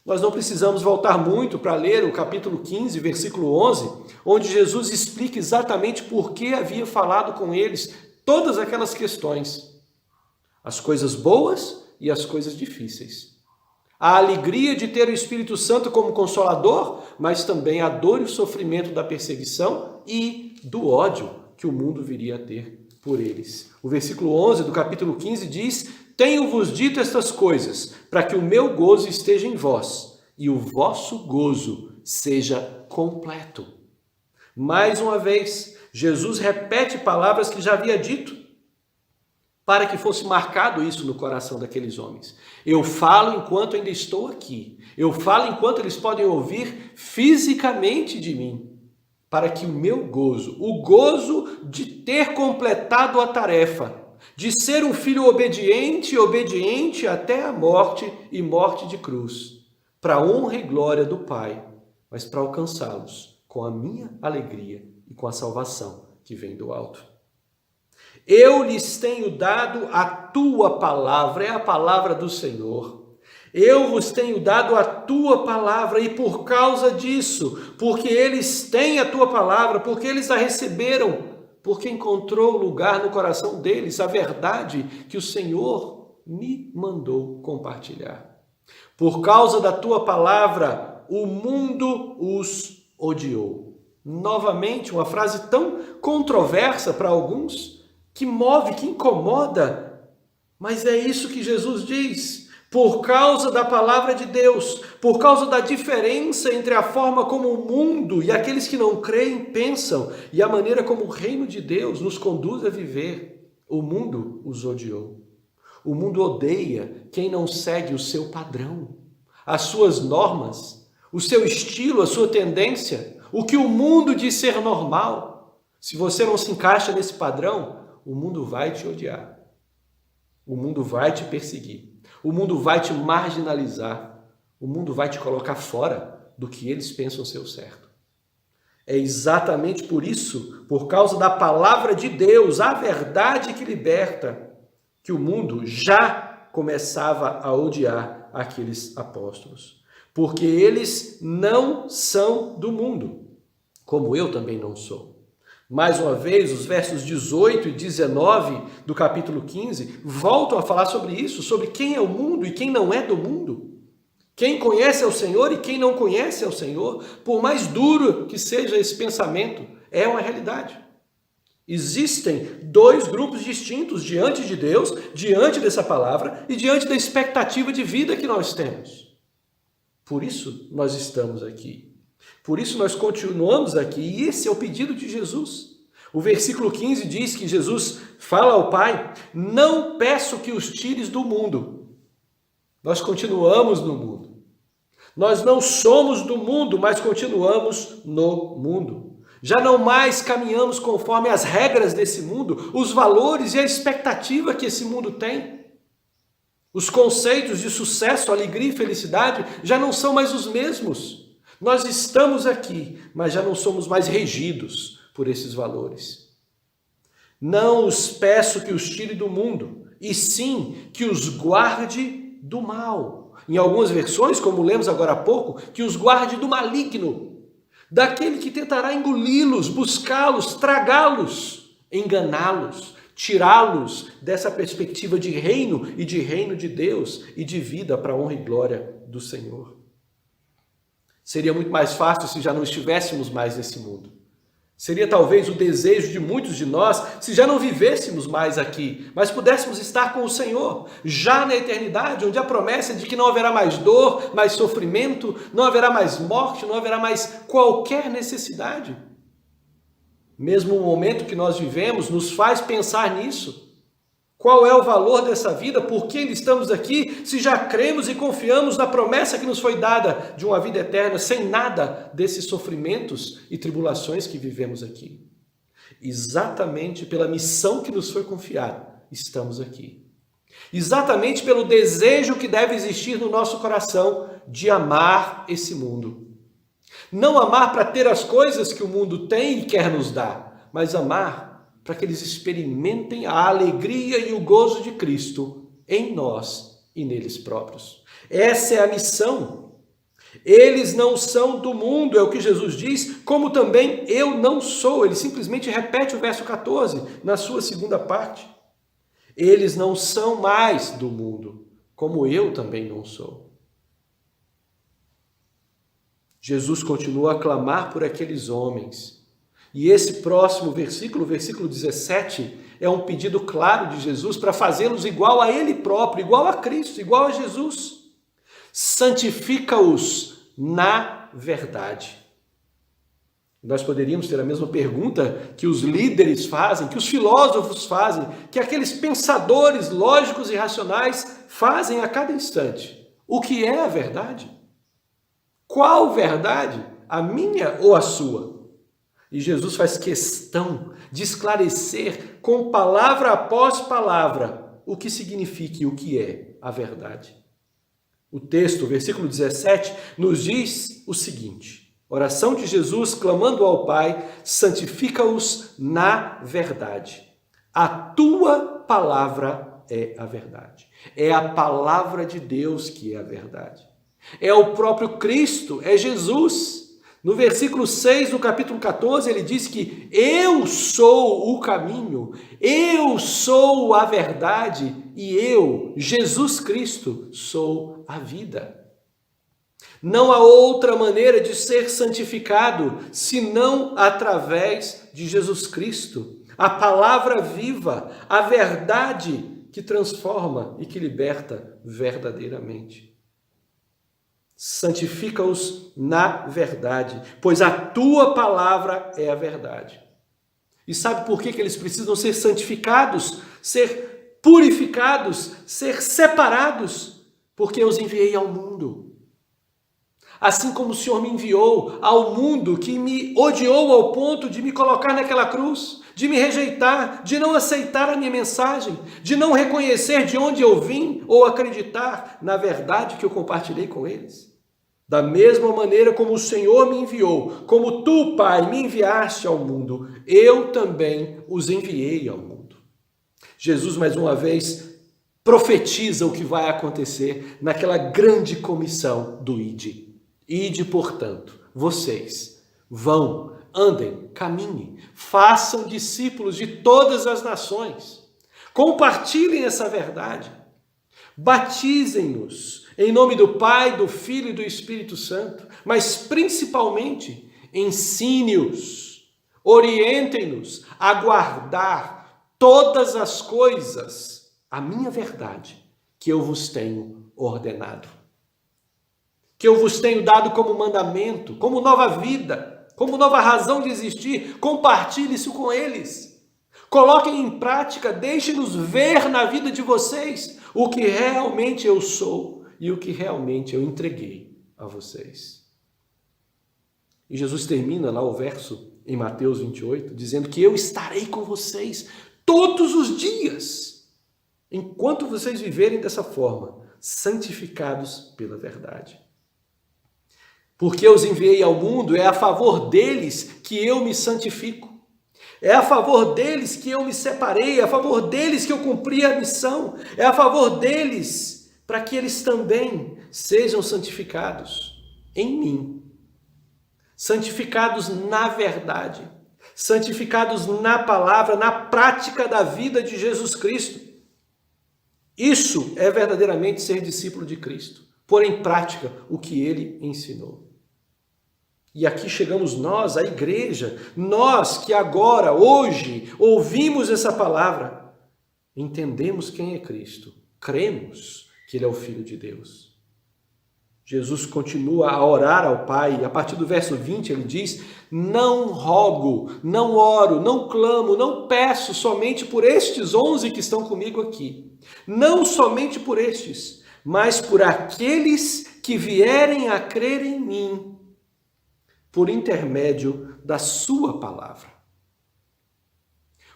Nós não precisamos voltar muito para ler o capítulo 15, versículo 11, onde Jesus explica exatamente por que havia falado com eles todas aquelas questões. As coisas boas e as coisas difíceis. A alegria de ter o Espírito Santo como consolador, mas também a dor e o sofrimento da perseguição e do ódio que o mundo viria a ter por eles. O versículo 11 do capítulo 15 diz: tenho-vos dito estas coisas, para que o meu gozo esteja em vós, e o vosso gozo seja completo. Mais uma vez, Jesus repete palavras que já havia dito, para que fosse marcado isso no coração daqueles homens. Eu falo enquanto ainda estou aqui. Eu falo enquanto eles podem ouvir fisicamente de mim, para que o meu gozo, o gozo de ter completado a tarefa, de ser um filho obediente até a morte e morte de cruz, para a honra e glória do Pai, mas para alcançá-los com a minha alegria e com a salvação que vem do alto. Eu lhes tenho dado a tua palavra, é a palavra do Senhor. Eu vos tenho dado a tua palavra, e por causa disso, porque eles têm a tua palavra, porque eles a receberam, porque encontrou lugar no coração deles a verdade que o Senhor me mandou compartilhar. Por causa da tua palavra, o mundo os odiou. Novamente, uma frase tão controversa para alguns, que move, que incomoda, mas é isso que Jesus diz. Por causa da palavra de Deus, por causa da diferença entre a forma como o mundo e aqueles que não creem pensam e a maneira como o reino de Deus nos conduz a viver, o mundo os odiou. O mundo odeia quem não segue o seu padrão, as suas normas, o seu estilo, a sua tendência, o que o mundo diz ser normal. Se você não se encaixa nesse padrão, o mundo vai te odiar. O mundo vai te perseguir. O mundo vai te marginalizar. O mundo vai te colocar fora do que eles pensam ser o certo. É exatamente por isso, por causa da palavra de Deus, a verdade que liberta, que o mundo já começava a odiar aqueles apóstolos. Porque eles não são do mundo, como eu também não sou. Mais uma vez, os versos 18 e 19 do capítulo 15 voltam a falar sobre isso, sobre quem é o mundo e quem não é do mundo. Quem conhece ao Senhor e quem não conhece ao Senhor, por mais duro que seja esse pensamento, é uma realidade. Existem dois grupos distintos diante de Deus, diante dessa palavra e diante da expectativa de vida que nós temos. Por isso nós estamos aqui. Por isso nós continuamos aqui, e esse é o pedido de Jesus. O versículo 15 diz que Jesus fala ao Pai: não peço que os tires do mundo. Nós continuamos no mundo. Nós não somos do mundo, mas continuamos no mundo. Já não mais caminhamos conforme as regras desse mundo, os valores e a expectativa que esse mundo tem. Os conceitos de sucesso, alegria e felicidade já não são mais os mesmos. Nós estamos aqui, mas já não somos mais regidos por esses valores. Não os peço que os tire do mundo, e sim que os guarde do mal. Em algumas versões, como lemos agora há pouco, que os guarde do maligno, daquele que tentará engoli-los, buscá-los, tragá-los, enganá-los, tirá-los dessa perspectiva de reino e de reino de Deus e de vida para a honra e glória do Senhor. Seria muito mais fácil se já não estivéssemos mais nesse mundo. Seria talvez o desejo de muitos de nós se já não vivêssemos mais aqui, mas pudéssemos estar com o Senhor, já na eternidade, onde a promessa é de que não haverá mais dor, mais sofrimento, não haverá mais morte, não haverá mais qualquer necessidade. Mesmo o momento que nós vivemos nos faz pensar nisso. Qual é o valor dessa vida? Por que ainda estamos aqui se já cremos e confiamos na promessa que nos foi dada de uma vida eterna, sem nada desses sofrimentos e tribulações que vivemos aqui? Exatamente pela missão que nos foi confiada, estamos aqui. Exatamente pelo desejo que deve existir no nosso coração de amar esse mundo. Não amar para ter as coisas que o mundo tem e quer nos dar, mas amar para que eles experimentem a alegria e o gozo de Cristo em nós e neles próprios. Essa é a missão. Eles não são do mundo, é o que Jesus diz, como também eu não sou. Ele simplesmente repete o verso 14 na sua segunda parte. Eles não são mais do mundo, como eu também não sou. Jesus continua a clamar por aqueles homens. E esse próximo versículo, versículo 17, é um pedido claro de Jesus para fazê-los igual a Ele próprio, igual a Cristo, igual a Jesus. Santifica-os na verdade. Nós poderíamos ter a mesma pergunta que os líderes fazem, que os filósofos fazem, que aqueles pensadores lógicos e racionais fazem a cada instante. O que é a verdade? Qual verdade? A minha ou a sua? E Jesus faz questão de esclarecer com palavra após palavra o que significa e o que é a verdade. O texto, versículo 17, nos diz o seguinte: oração de Jesus clamando ao Pai, santifica-os na verdade. A tua palavra é a verdade. É a palavra de Deus que é a verdade. É o próprio Cristo, é Jesus. No versículo 6 do capítulo 14, ele diz que eu sou o caminho, eu sou a verdade e eu, Jesus Cristo, sou a vida. Não há outra maneira de ser santificado senão através de Jesus Cristo, a palavra viva, a verdade que transforma e que liberta verdadeiramente. Santifica-os na verdade, pois a tua palavra é a verdade. E sabe por que eles precisam ser santificados, ser purificados, ser separados? Porque eu os enviei ao mundo. Assim como o Senhor me enviou ao mundo, que me odiou ao ponto de me colocar naquela cruz, de me rejeitar, de não aceitar a minha mensagem, de não reconhecer de onde eu vim ou acreditar na verdade que eu compartilhei com eles. Da mesma maneira como o Senhor me enviou, como tu, Pai, me enviaste ao mundo, eu também os enviei ao mundo. Jesus, mais uma vez, profetiza o que vai acontecer naquela grande comissão do Ide. Ide, portanto, vocês vão, andem, caminhem, façam discípulos de todas as nações, compartilhem essa verdade, batizem-nos em nome do Pai, do Filho e do Espírito Santo, mas principalmente ensine-os, orientem-nos a guardar todas as coisas, a minha verdade, que eu vos tenho ordenado. Que eu vos tenho dado como mandamento, como nova vida, como nova razão de existir. Compartilhe isso com eles. Coloquem em prática, deixem-nos ver na vida de vocês o que realmente eu sou e o que realmente eu entreguei a vocês. E Jesus termina lá o verso em Mateus 28, dizendo que eu estarei com vocês todos os dias, enquanto vocês viverem dessa forma, santificados pela verdade. Porque eu os enviei ao mundo, é a favor deles que eu me santifico. É a favor deles que eu me separei, é a favor deles que eu cumpri a missão, é a favor deles para que eles também sejam santificados em mim. Santificados na verdade, santificados na palavra, na prática da vida de Jesus Cristo. Isso é verdadeiramente ser discípulo de Cristo, pôr em prática o que ele ensinou. E aqui chegamos nós, a igreja, nós que agora, hoje, ouvimos essa palavra, entendemos quem é Cristo, cremos que ele é o Filho de Deus. Jesus continua a orar ao Pai, e a partir do verso 20 ele diz: não rogo, não oro, não clamo, não peço somente por estes 11 que estão comigo aqui. Não somente por estes, mas por aqueles que vierem a crer em mim, por intermédio da sua palavra.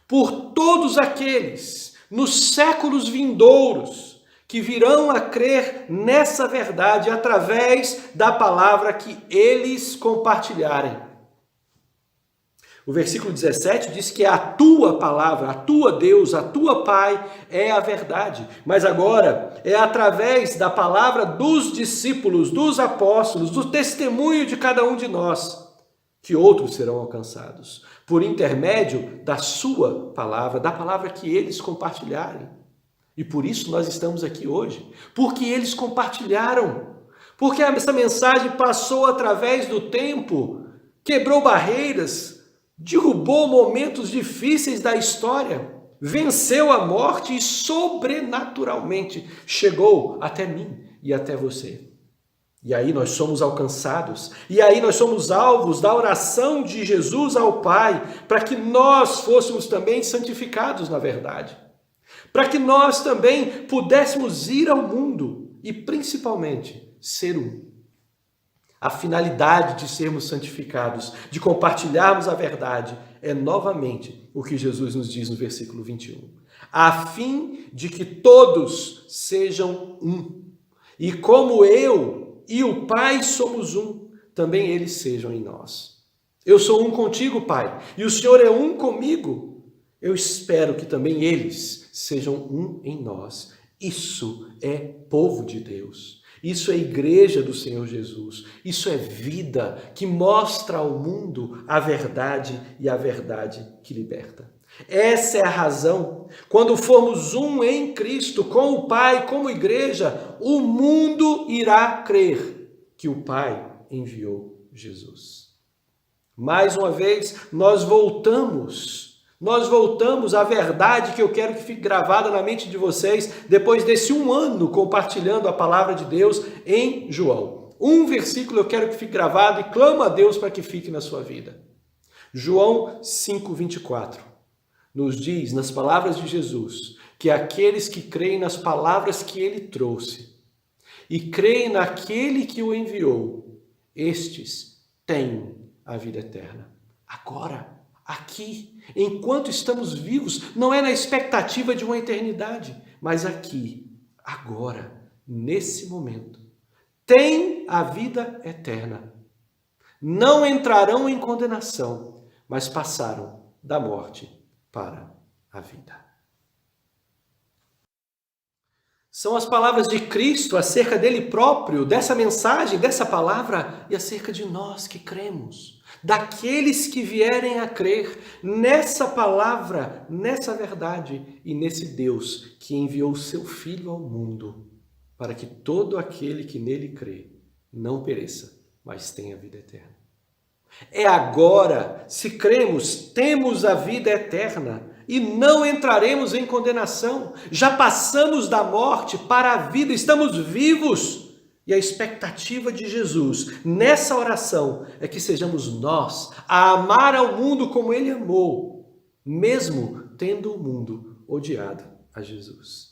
Por todos aqueles, nos séculos vindouros, que virão a crer nessa verdade através da palavra que eles compartilharem. O versículo 17 diz que a tua palavra, a tua Deus, a tua Pai é a verdade. Mas agora é através da palavra dos discípulos, dos apóstolos, do testemunho de cada um de nós, que outros serão alcançados. Por intermédio da sua palavra, da palavra que eles compartilharem. E por isso nós estamos aqui hoje, porque eles compartilharam, porque essa mensagem passou através do tempo, quebrou barreiras, derrubou momentos difíceis da história, venceu a morte e sobrenaturalmente chegou até mim e até você. E aí nós somos alcançados, e aí nós somos alvos da oração de Jesus ao Pai, para que nós fôssemos também santificados na verdade. Para que nós também pudéssemos ir ao mundo e, principalmente, ser um. A finalidade de sermos santificados, de compartilharmos a verdade, é novamente o que Jesus nos diz no versículo 21. A fim de que todos sejam um. E como eu e o Pai somos um, também eles sejam em nós. Eu sou um contigo, Pai, e o Senhor é um comigo. Eu espero que também eles sejam um em nós. Isso é povo de Deus. Isso é igreja do Senhor Jesus. Isso é vida que mostra ao mundo a verdade e a verdade que liberta. Essa é a razão. Quando formos um em Cristo, com o Pai, como igreja, o mundo irá crer que o Pai enviou Jesus. Mais uma vez, nós voltamos à verdade que eu quero que fique gravada na mente de vocês depois desse um ano compartilhando a palavra de Deus em João. Um versículo eu quero que fique gravado e clamo a Deus para que fique na sua vida. João 5:24 nos diz, nas palavras de Jesus, que aqueles que creem nas palavras que ele trouxe e creem naquele que o enviou, estes têm a vida eterna. Agora, aqui, enquanto estamos vivos, não é na expectativa de uma eternidade, mas aqui, agora, nesse momento, tem a vida eterna. Não entrarão em condenação, mas passaram da morte para a vida. São as palavras de Cristo acerca dele próprio, dessa mensagem, dessa palavra, e acerca de nós que cremos, daqueles que vierem a crer nessa palavra, nessa verdade e nesse Deus que enviou o seu Filho ao mundo, para que todo aquele que nele crê não pereça, mas tenha vida eterna. É agora, se cremos, temos a vida eterna e não entraremos em condenação. Já passamos da morte para a vida, estamos vivos. E a expectativa de Jesus nessa oração é que sejamos nós a amar ao mundo como ele amou, mesmo tendo o mundo odiado a Jesus.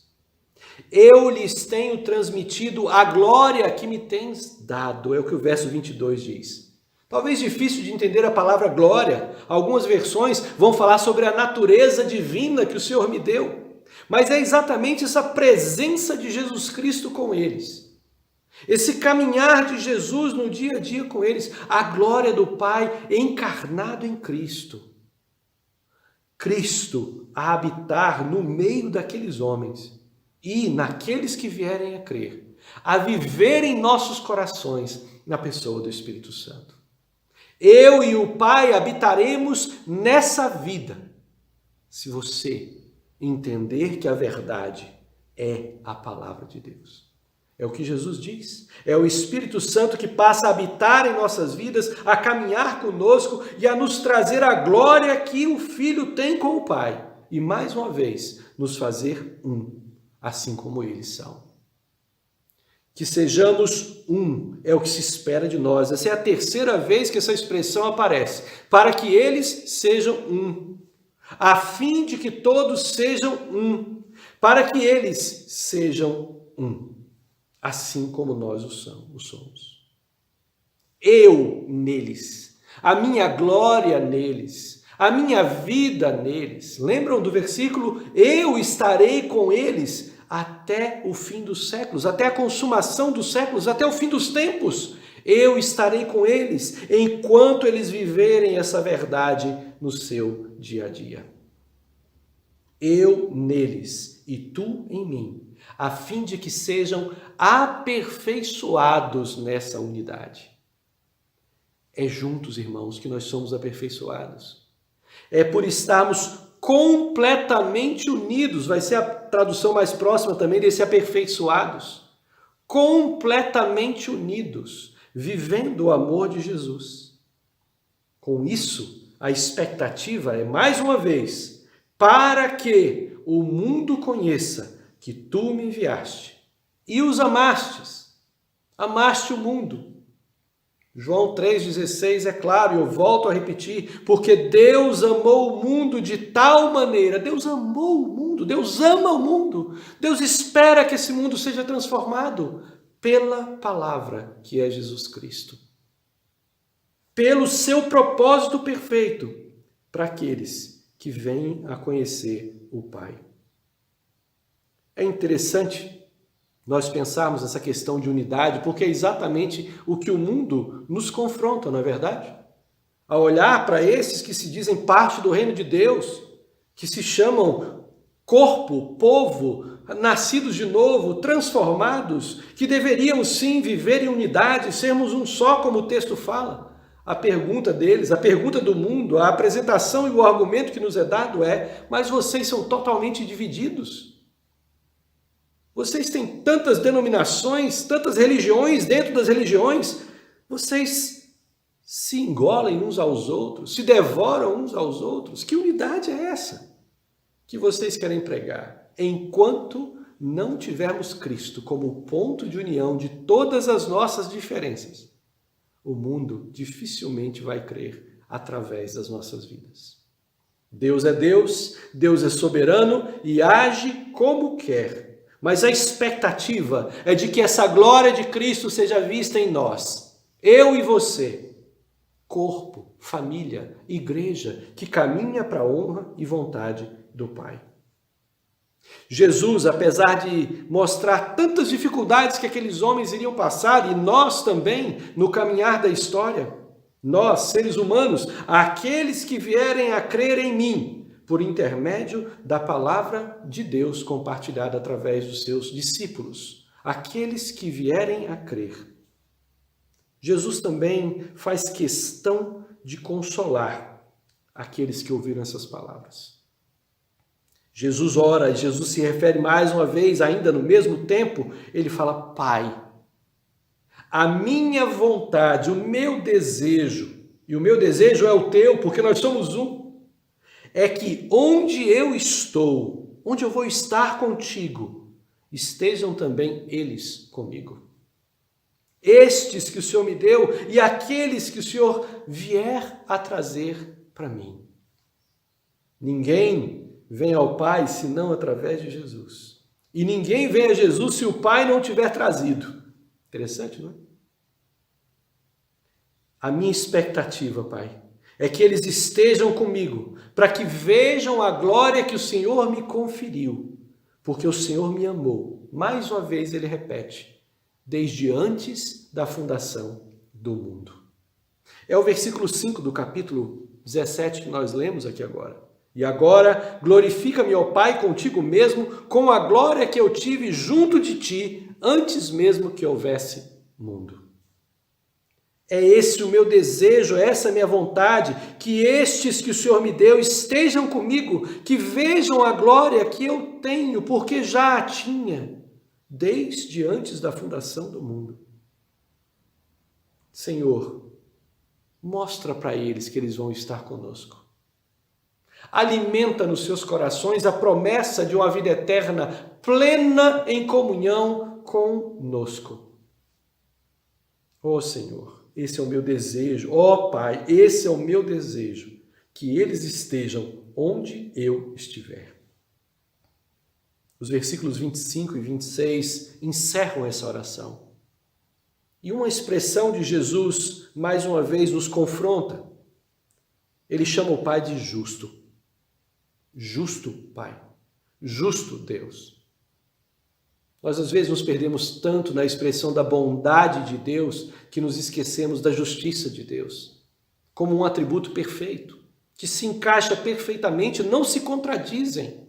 Eu lhes tenho transmitido a glória que me tens dado, é o que o verso 22 diz. Talvez difícil de entender a palavra glória. Algumas versões vão falar sobre a natureza divina que o Senhor me deu. Mas é exatamente essa presença de Jesus Cristo com eles. Esse caminhar de Jesus no dia a dia com eles. A glória do Pai encarnado em Cristo. Cristo a habitar no meio daqueles homens e naqueles que vierem a crer, a viver em nossos corações na pessoa do Espírito Santo. Eu e o Pai habitaremos nessa vida, se você entender que a verdade é a palavra de Deus. É o que Jesus diz. É o Espírito Santo que passa a habitar em nossas vidas, a caminhar conosco e a nos trazer a glória que o Filho tem com o Pai. E mais uma vez, nos fazer um, assim como eles são. Que sejamos um, é o que se espera de nós. Essa é a terceira vez que essa expressão aparece. Para que eles sejam um, a fim de que todos sejam um, para que eles sejam um, assim como nós o somos. Eu neles, a minha glória neles, a minha vida neles. Lembram do versículo? Eu estarei com eles até o fim dos séculos, até a consumação dos séculos, até o fim dos tempos. Eu estarei com eles enquanto eles viverem essa verdade no seu dia a dia. Eu neles e tu em mim, a fim de que sejam aperfeiçoados nessa unidade. É juntos, irmãos, que nós somos aperfeiçoados. É por estarmos completamente unidos, vai ser a tradução mais próxima também desse aperfeiçoados. Completamente unidos, vivendo o amor de Jesus. Com isso, a expectativa é, mais uma vez, para que o mundo conheça que tu me enviaste e os amastes, amaste o mundo. João 3,16 é claro, e eu volto a repetir, porque Deus amou o mundo de tal maneira, Deus amou o mundo, Deus ama o mundo, Deus espera que esse mundo seja transformado pela palavra que é Jesus Cristo. Pelo seu propósito perfeito para aqueles que vêm a conhecer o Pai. É interessante nós pensarmos nessa questão de unidade, porque é exatamente o que o mundo nos confronta, não é verdade? A olhar para esses que se dizem parte do reino de Deus, que se chamam corpo, povo, nascidos de novo, transformados, que deveríamos sim viver em unidade, sermos um só, como o texto fala. A pergunta deles, a pergunta do mundo, a apresentação e o argumento que nos é dado é: mas vocês são totalmente divididos. Vocês têm tantas denominações, tantas religiões dentro das religiões. Vocês se engolem uns aos outros, se devoram uns aos outros. Que unidade é essa que vocês querem pregar? Enquanto não tivermos Cristo como ponto de união de todas as nossas diferenças, o mundo dificilmente vai crer através das nossas vidas. Deus é Deus, Deus é soberano e age como quer. Mas a expectativa é de que essa glória de Cristo seja vista em nós. Eu e você. Corpo, família, igreja, que caminha para a honra e vontade do Pai. Jesus, apesar de mostrar tantas dificuldades que aqueles homens iriam passar, e nós também, no caminhar da história, nós, seres humanos, aqueles que vierem a crer em mim, por intermédio da palavra de Deus compartilhada através dos seus discípulos, aqueles que vierem a crer. Jesus também faz questão de consolar aqueles que ouviram essas palavras. Jesus ora, e Jesus se refere mais uma vez, ainda no mesmo tempo, ele fala: Pai, a minha vontade, o meu desejo, e o meu desejo é o teu, porque nós somos um, é que onde eu estou, onde eu vou estar contigo, estejam também eles comigo. Estes que o Senhor me deu e aqueles que o Senhor vier a trazer para mim. Ninguém vem ao Pai senão através de Jesus. E ninguém vem a Jesus se o Pai não tiver trazido. Interessante, não é? A minha expectativa, Pai, é que eles estejam comigo, para que vejam a glória que o Senhor me conferiu, porque o Senhor me amou. Mais uma vez ele repete, desde antes da fundação do mundo. É o versículo 5 do capítulo 17 que nós lemos aqui agora. E agora, glorifica-me, ó Pai, contigo mesmo, com a glória que eu tive junto de ti, antes mesmo que houvesse mundo. É esse o meu desejo, essa é a minha vontade, que estes que o Senhor me deu estejam comigo, que vejam a glória que eu tenho, porque já a tinha, desde antes da fundação do mundo. Senhor, mostra para eles que eles vão estar conosco. Alimenta nos seus corações a promessa de uma vida eterna plena em comunhão conosco. Ó Senhor, esse é o meu desejo. Ó Pai, esse é o meu desejo, que eles estejam onde eu estiver. Os versículos 25 e 26 encerram essa oração. E uma expressão de Jesus, mais uma vez, nos confronta. Ele chama o Pai de justo. Justo Pai. Justo Deus. Nós, às vezes, nos perdemos tanto na expressão da bondade de Deus que nos esquecemos da justiça de Deus, como um atributo perfeito, que se encaixa perfeitamente, não se contradizem,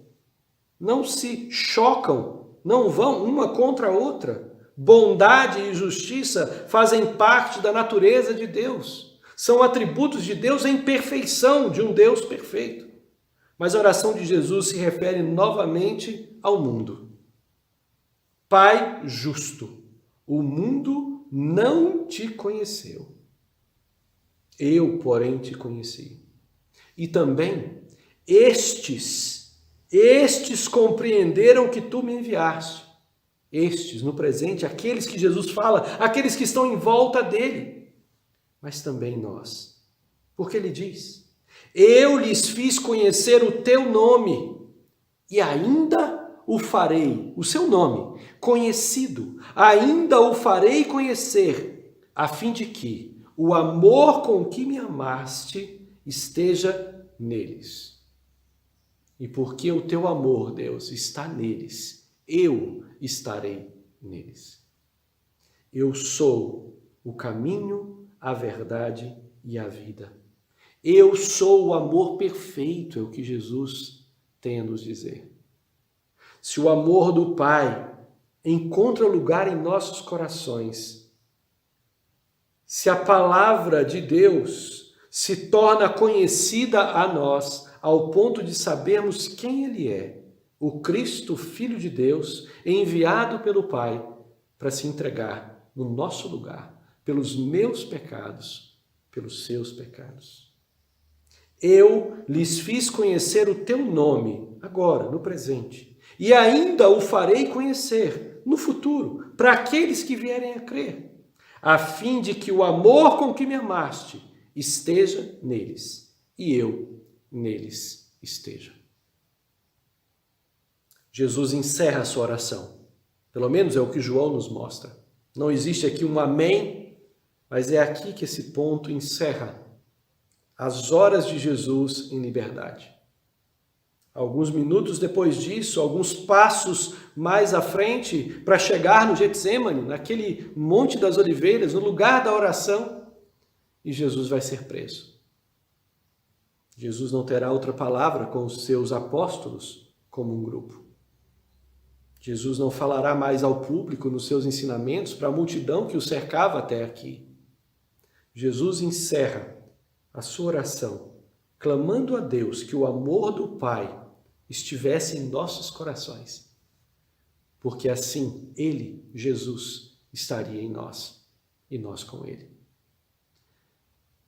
não se chocam, não vão uma contra a outra. Bondade e justiça fazem parte da natureza de Deus. São atributos de Deus em perfeição, de um Deus perfeito. Mas a oração de Jesus se refere novamente ao mundo. Pai justo, o mundo não te conheceu. Eu, porém, te conheci. E também estes compreenderam que tu me enviaste. Estes, no presente, aqueles que Jesus fala, aqueles que estão em volta dele. Mas também nós. Porque ele diz, eu lhes fiz conhecer o teu nome e ainda o farei, o seu nome, conhecido, ainda o farei conhecer, a fim de que o amor com que me amaste esteja neles. E porque o teu amor, Deus, está neles, eu estarei neles. Eu sou o caminho, a verdade e a vida. Eu sou o amor perfeito, é o que Jesus tem a nos dizer. Se o amor do Pai encontra lugar em nossos corações, se a palavra de Deus se torna conhecida a nós, ao ponto de sabermos quem Ele é, o Cristo, Filho de Deus, enviado pelo Pai para se entregar no nosso lugar, pelos meus pecados, pelos seus pecados. Eu lhes fiz conhecer o teu nome, agora, no presente, e ainda o farei conhecer no futuro, para aqueles que vierem a crer, a fim de que o amor com que me amaste esteja neles, e eu neles esteja. Jesus encerra a sua oração, pelo menos é o que João nos mostra. Não existe aqui um amém, mas é aqui que esse ponto encerra as horas de Jesus em liberdade. Alguns minutos depois disso, alguns passos mais à frente, para chegar no Getsêmani, naquele Monte das Oliveiras, no lugar da oração, e Jesus vai ser preso. Jesus não terá outra palavra com os seus apóstolos como um grupo. Jesus não falará mais ao público nos seus ensinamentos para a multidão que o cercava até aqui. Jesus encerra a sua oração, clamando a Deus que o amor do Pai estivesse em nossos corações, porque assim Ele, Jesus, estaria em nós e nós com Ele.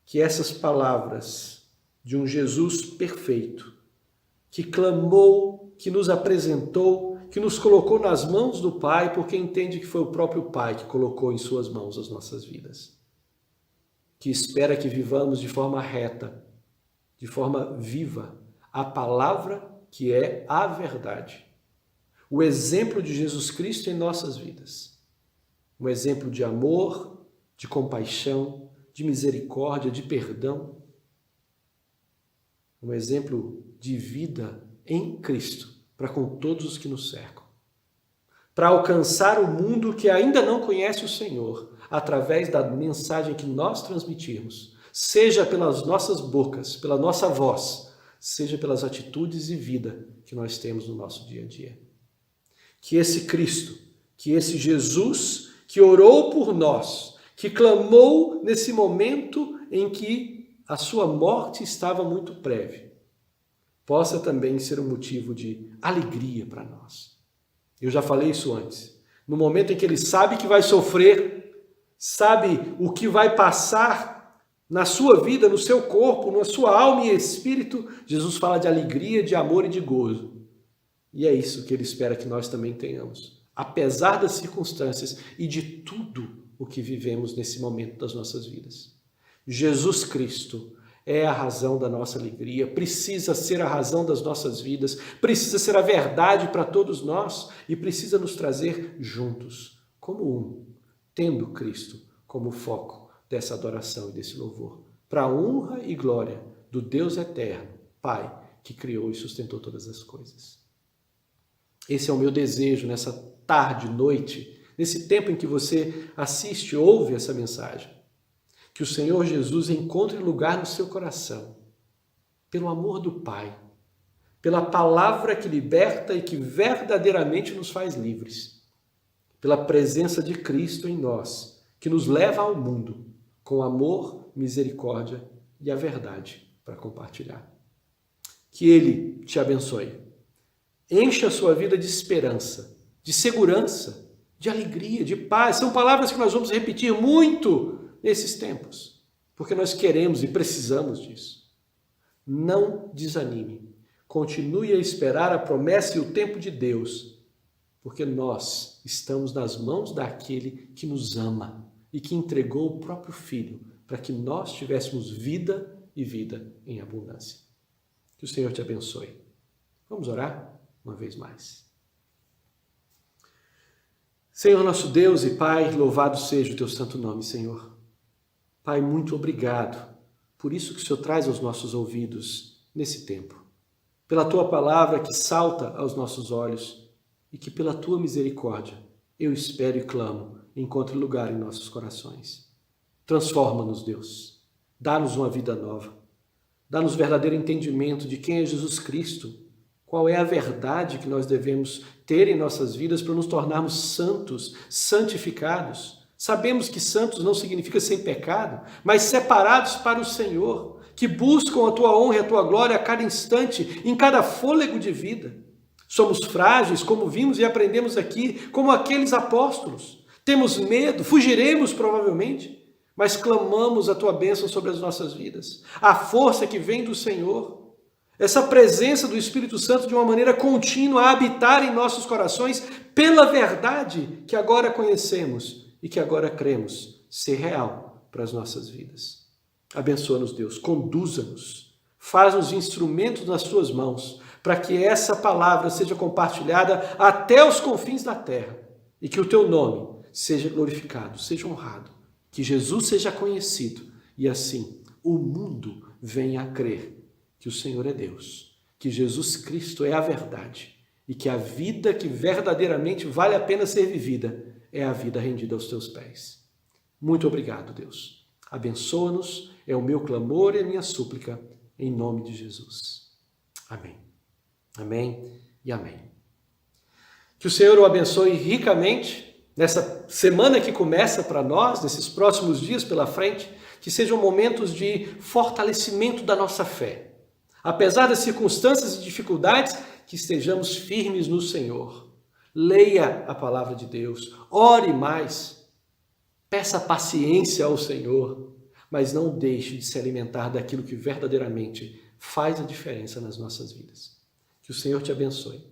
Que essas palavras de um Jesus perfeito, que clamou, que nos apresentou, que nos colocou nas mãos do Pai, porque entende que foi o próprio Pai que colocou em suas mãos as nossas vidas, que espera que vivamos de forma reta, de forma viva, a palavra que é a verdade. O exemplo de Jesus Cristo em nossas vidas. Um exemplo de amor, de compaixão, de misericórdia, de perdão. Um exemplo de vida em Cristo para com todos os que nos cercam. para alcançar o mundo que ainda não conhece o Senhor, através da mensagem que nós transmitirmos, seja pelas nossas bocas, pela nossa voz, seja pelas atitudes e vida que nós temos no nosso dia a dia. Que esse Cristo, que esse Jesus que orou por nós, que clamou nesse momento em que a sua morte estava muito prévia, possa também ser um motivo de alegria para nós. Eu já falei isso antes. No momento em que ele sabe que vai sofrer, sabe o que vai passar na sua vida, no seu corpo, na sua alma e espírito, Jesus fala de alegria, de amor e de gozo. E é isso que ele espera que nós também tenhamos, apesar das circunstâncias e de tudo o que vivemos nesse momento das nossas vidas. Jesus Cristo é a razão da nossa alegria, precisa ser a razão das nossas vidas, precisa ser a verdade para todos nós e precisa nos trazer juntos, como um, tendo Cristo como foco dessa adoração e desse louvor, para a honra e glória do Deus eterno, Pai, que criou e sustentou todas as coisas. Esse é o meu desejo nessa tarde, noite, nesse tempo em que você assiste, ouve essa mensagem. Que o Senhor Jesus encontre lugar no seu coração, pelo amor do Pai, pela palavra que liberta e que verdadeiramente nos faz livres, pela presença de Cristo em nós, que nos leva ao mundo com amor, misericórdia e a verdade para compartilhar. Que Ele te abençoe. Encha a sua vida de esperança, de segurança, de alegria, de paz. São palavras que nós vamos repetir muito nesses tempos, porque nós queremos e precisamos disso. Não desanime. Continue a esperar a promessa e o tempo de Deus, porque nós estamos nas mãos daquele que nos ama e que entregou o próprio Filho para que nós tivéssemos vida e vida em abundância. Que o Senhor te abençoe. Vamos orar uma vez mais. Senhor nosso Deus e Pai, louvado seja o teu santo nome, Senhor. Pai, muito obrigado por isso que o Senhor traz aos nossos ouvidos nesse tempo, pela tua palavra que salta aos nossos olhos e que pela tua misericórdia eu espero e clamo encontre lugar em nossos corações. Transforma-nos, Deus. Dá-nos uma vida nova. Dá-nos verdadeiro entendimento de quem é Jesus Cristo, qual é a verdade que nós devemos ter em nossas vidas para nos tornarmos santos, santificados. Sabemos que santos não significa sem pecado, mas separados para o Senhor, que buscam a tua honra e a tua glória a cada instante, em cada fôlego de vida. Somos frágeis, como vimos e aprendemos aqui, como aqueles apóstolos. Temos medo, fugiremos provavelmente, mas clamamos a tua bênção sobre as nossas vidas. A força que vem do Senhor, essa presença do Espírito Santo de uma maneira contínua a habitar em nossos corações pela verdade que agora conhecemos e que agora cremos ser real para as nossas vidas. Abençoa-nos, Deus, conduza-nos, faz-nos instrumentos nas tuas mãos, para que essa palavra seja compartilhada até os confins da terra e que o teu nome seja glorificado, seja honrado, que Jesus seja conhecido e assim o mundo venha a crer que o Senhor é Deus, que Jesus Cristo é a verdade e que a vida que verdadeiramente vale a pena ser vivida é a vida rendida aos teus pés. Muito obrigado, Deus. Abençoa-nos, é o meu clamor e a minha súplica, em nome de Jesus. Amém. Amém e amém. Que o Senhor o abençoe ricamente nessa semana que começa para nós, nesses próximos dias pela frente, que sejam momentos de fortalecimento da nossa fé. Apesar das circunstâncias e dificuldades, que estejamos firmes no Senhor. Leia a palavra de Deus, ore mais, peça paciência ao Senhor, mas não deixe de se alimentar daquilo que verdadeiramente faz a diferença nas nossas vidas. Que o Senhor te abençoe.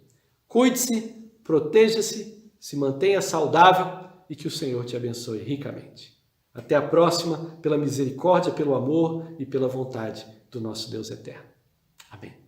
Cuide-se, proteja-se, se mantenha saudável e que o Senhor te abençoe ricamente. Até a próxima, pela misericórdia, pelo amor e pela vontade do nosso Deus eterno. Amém.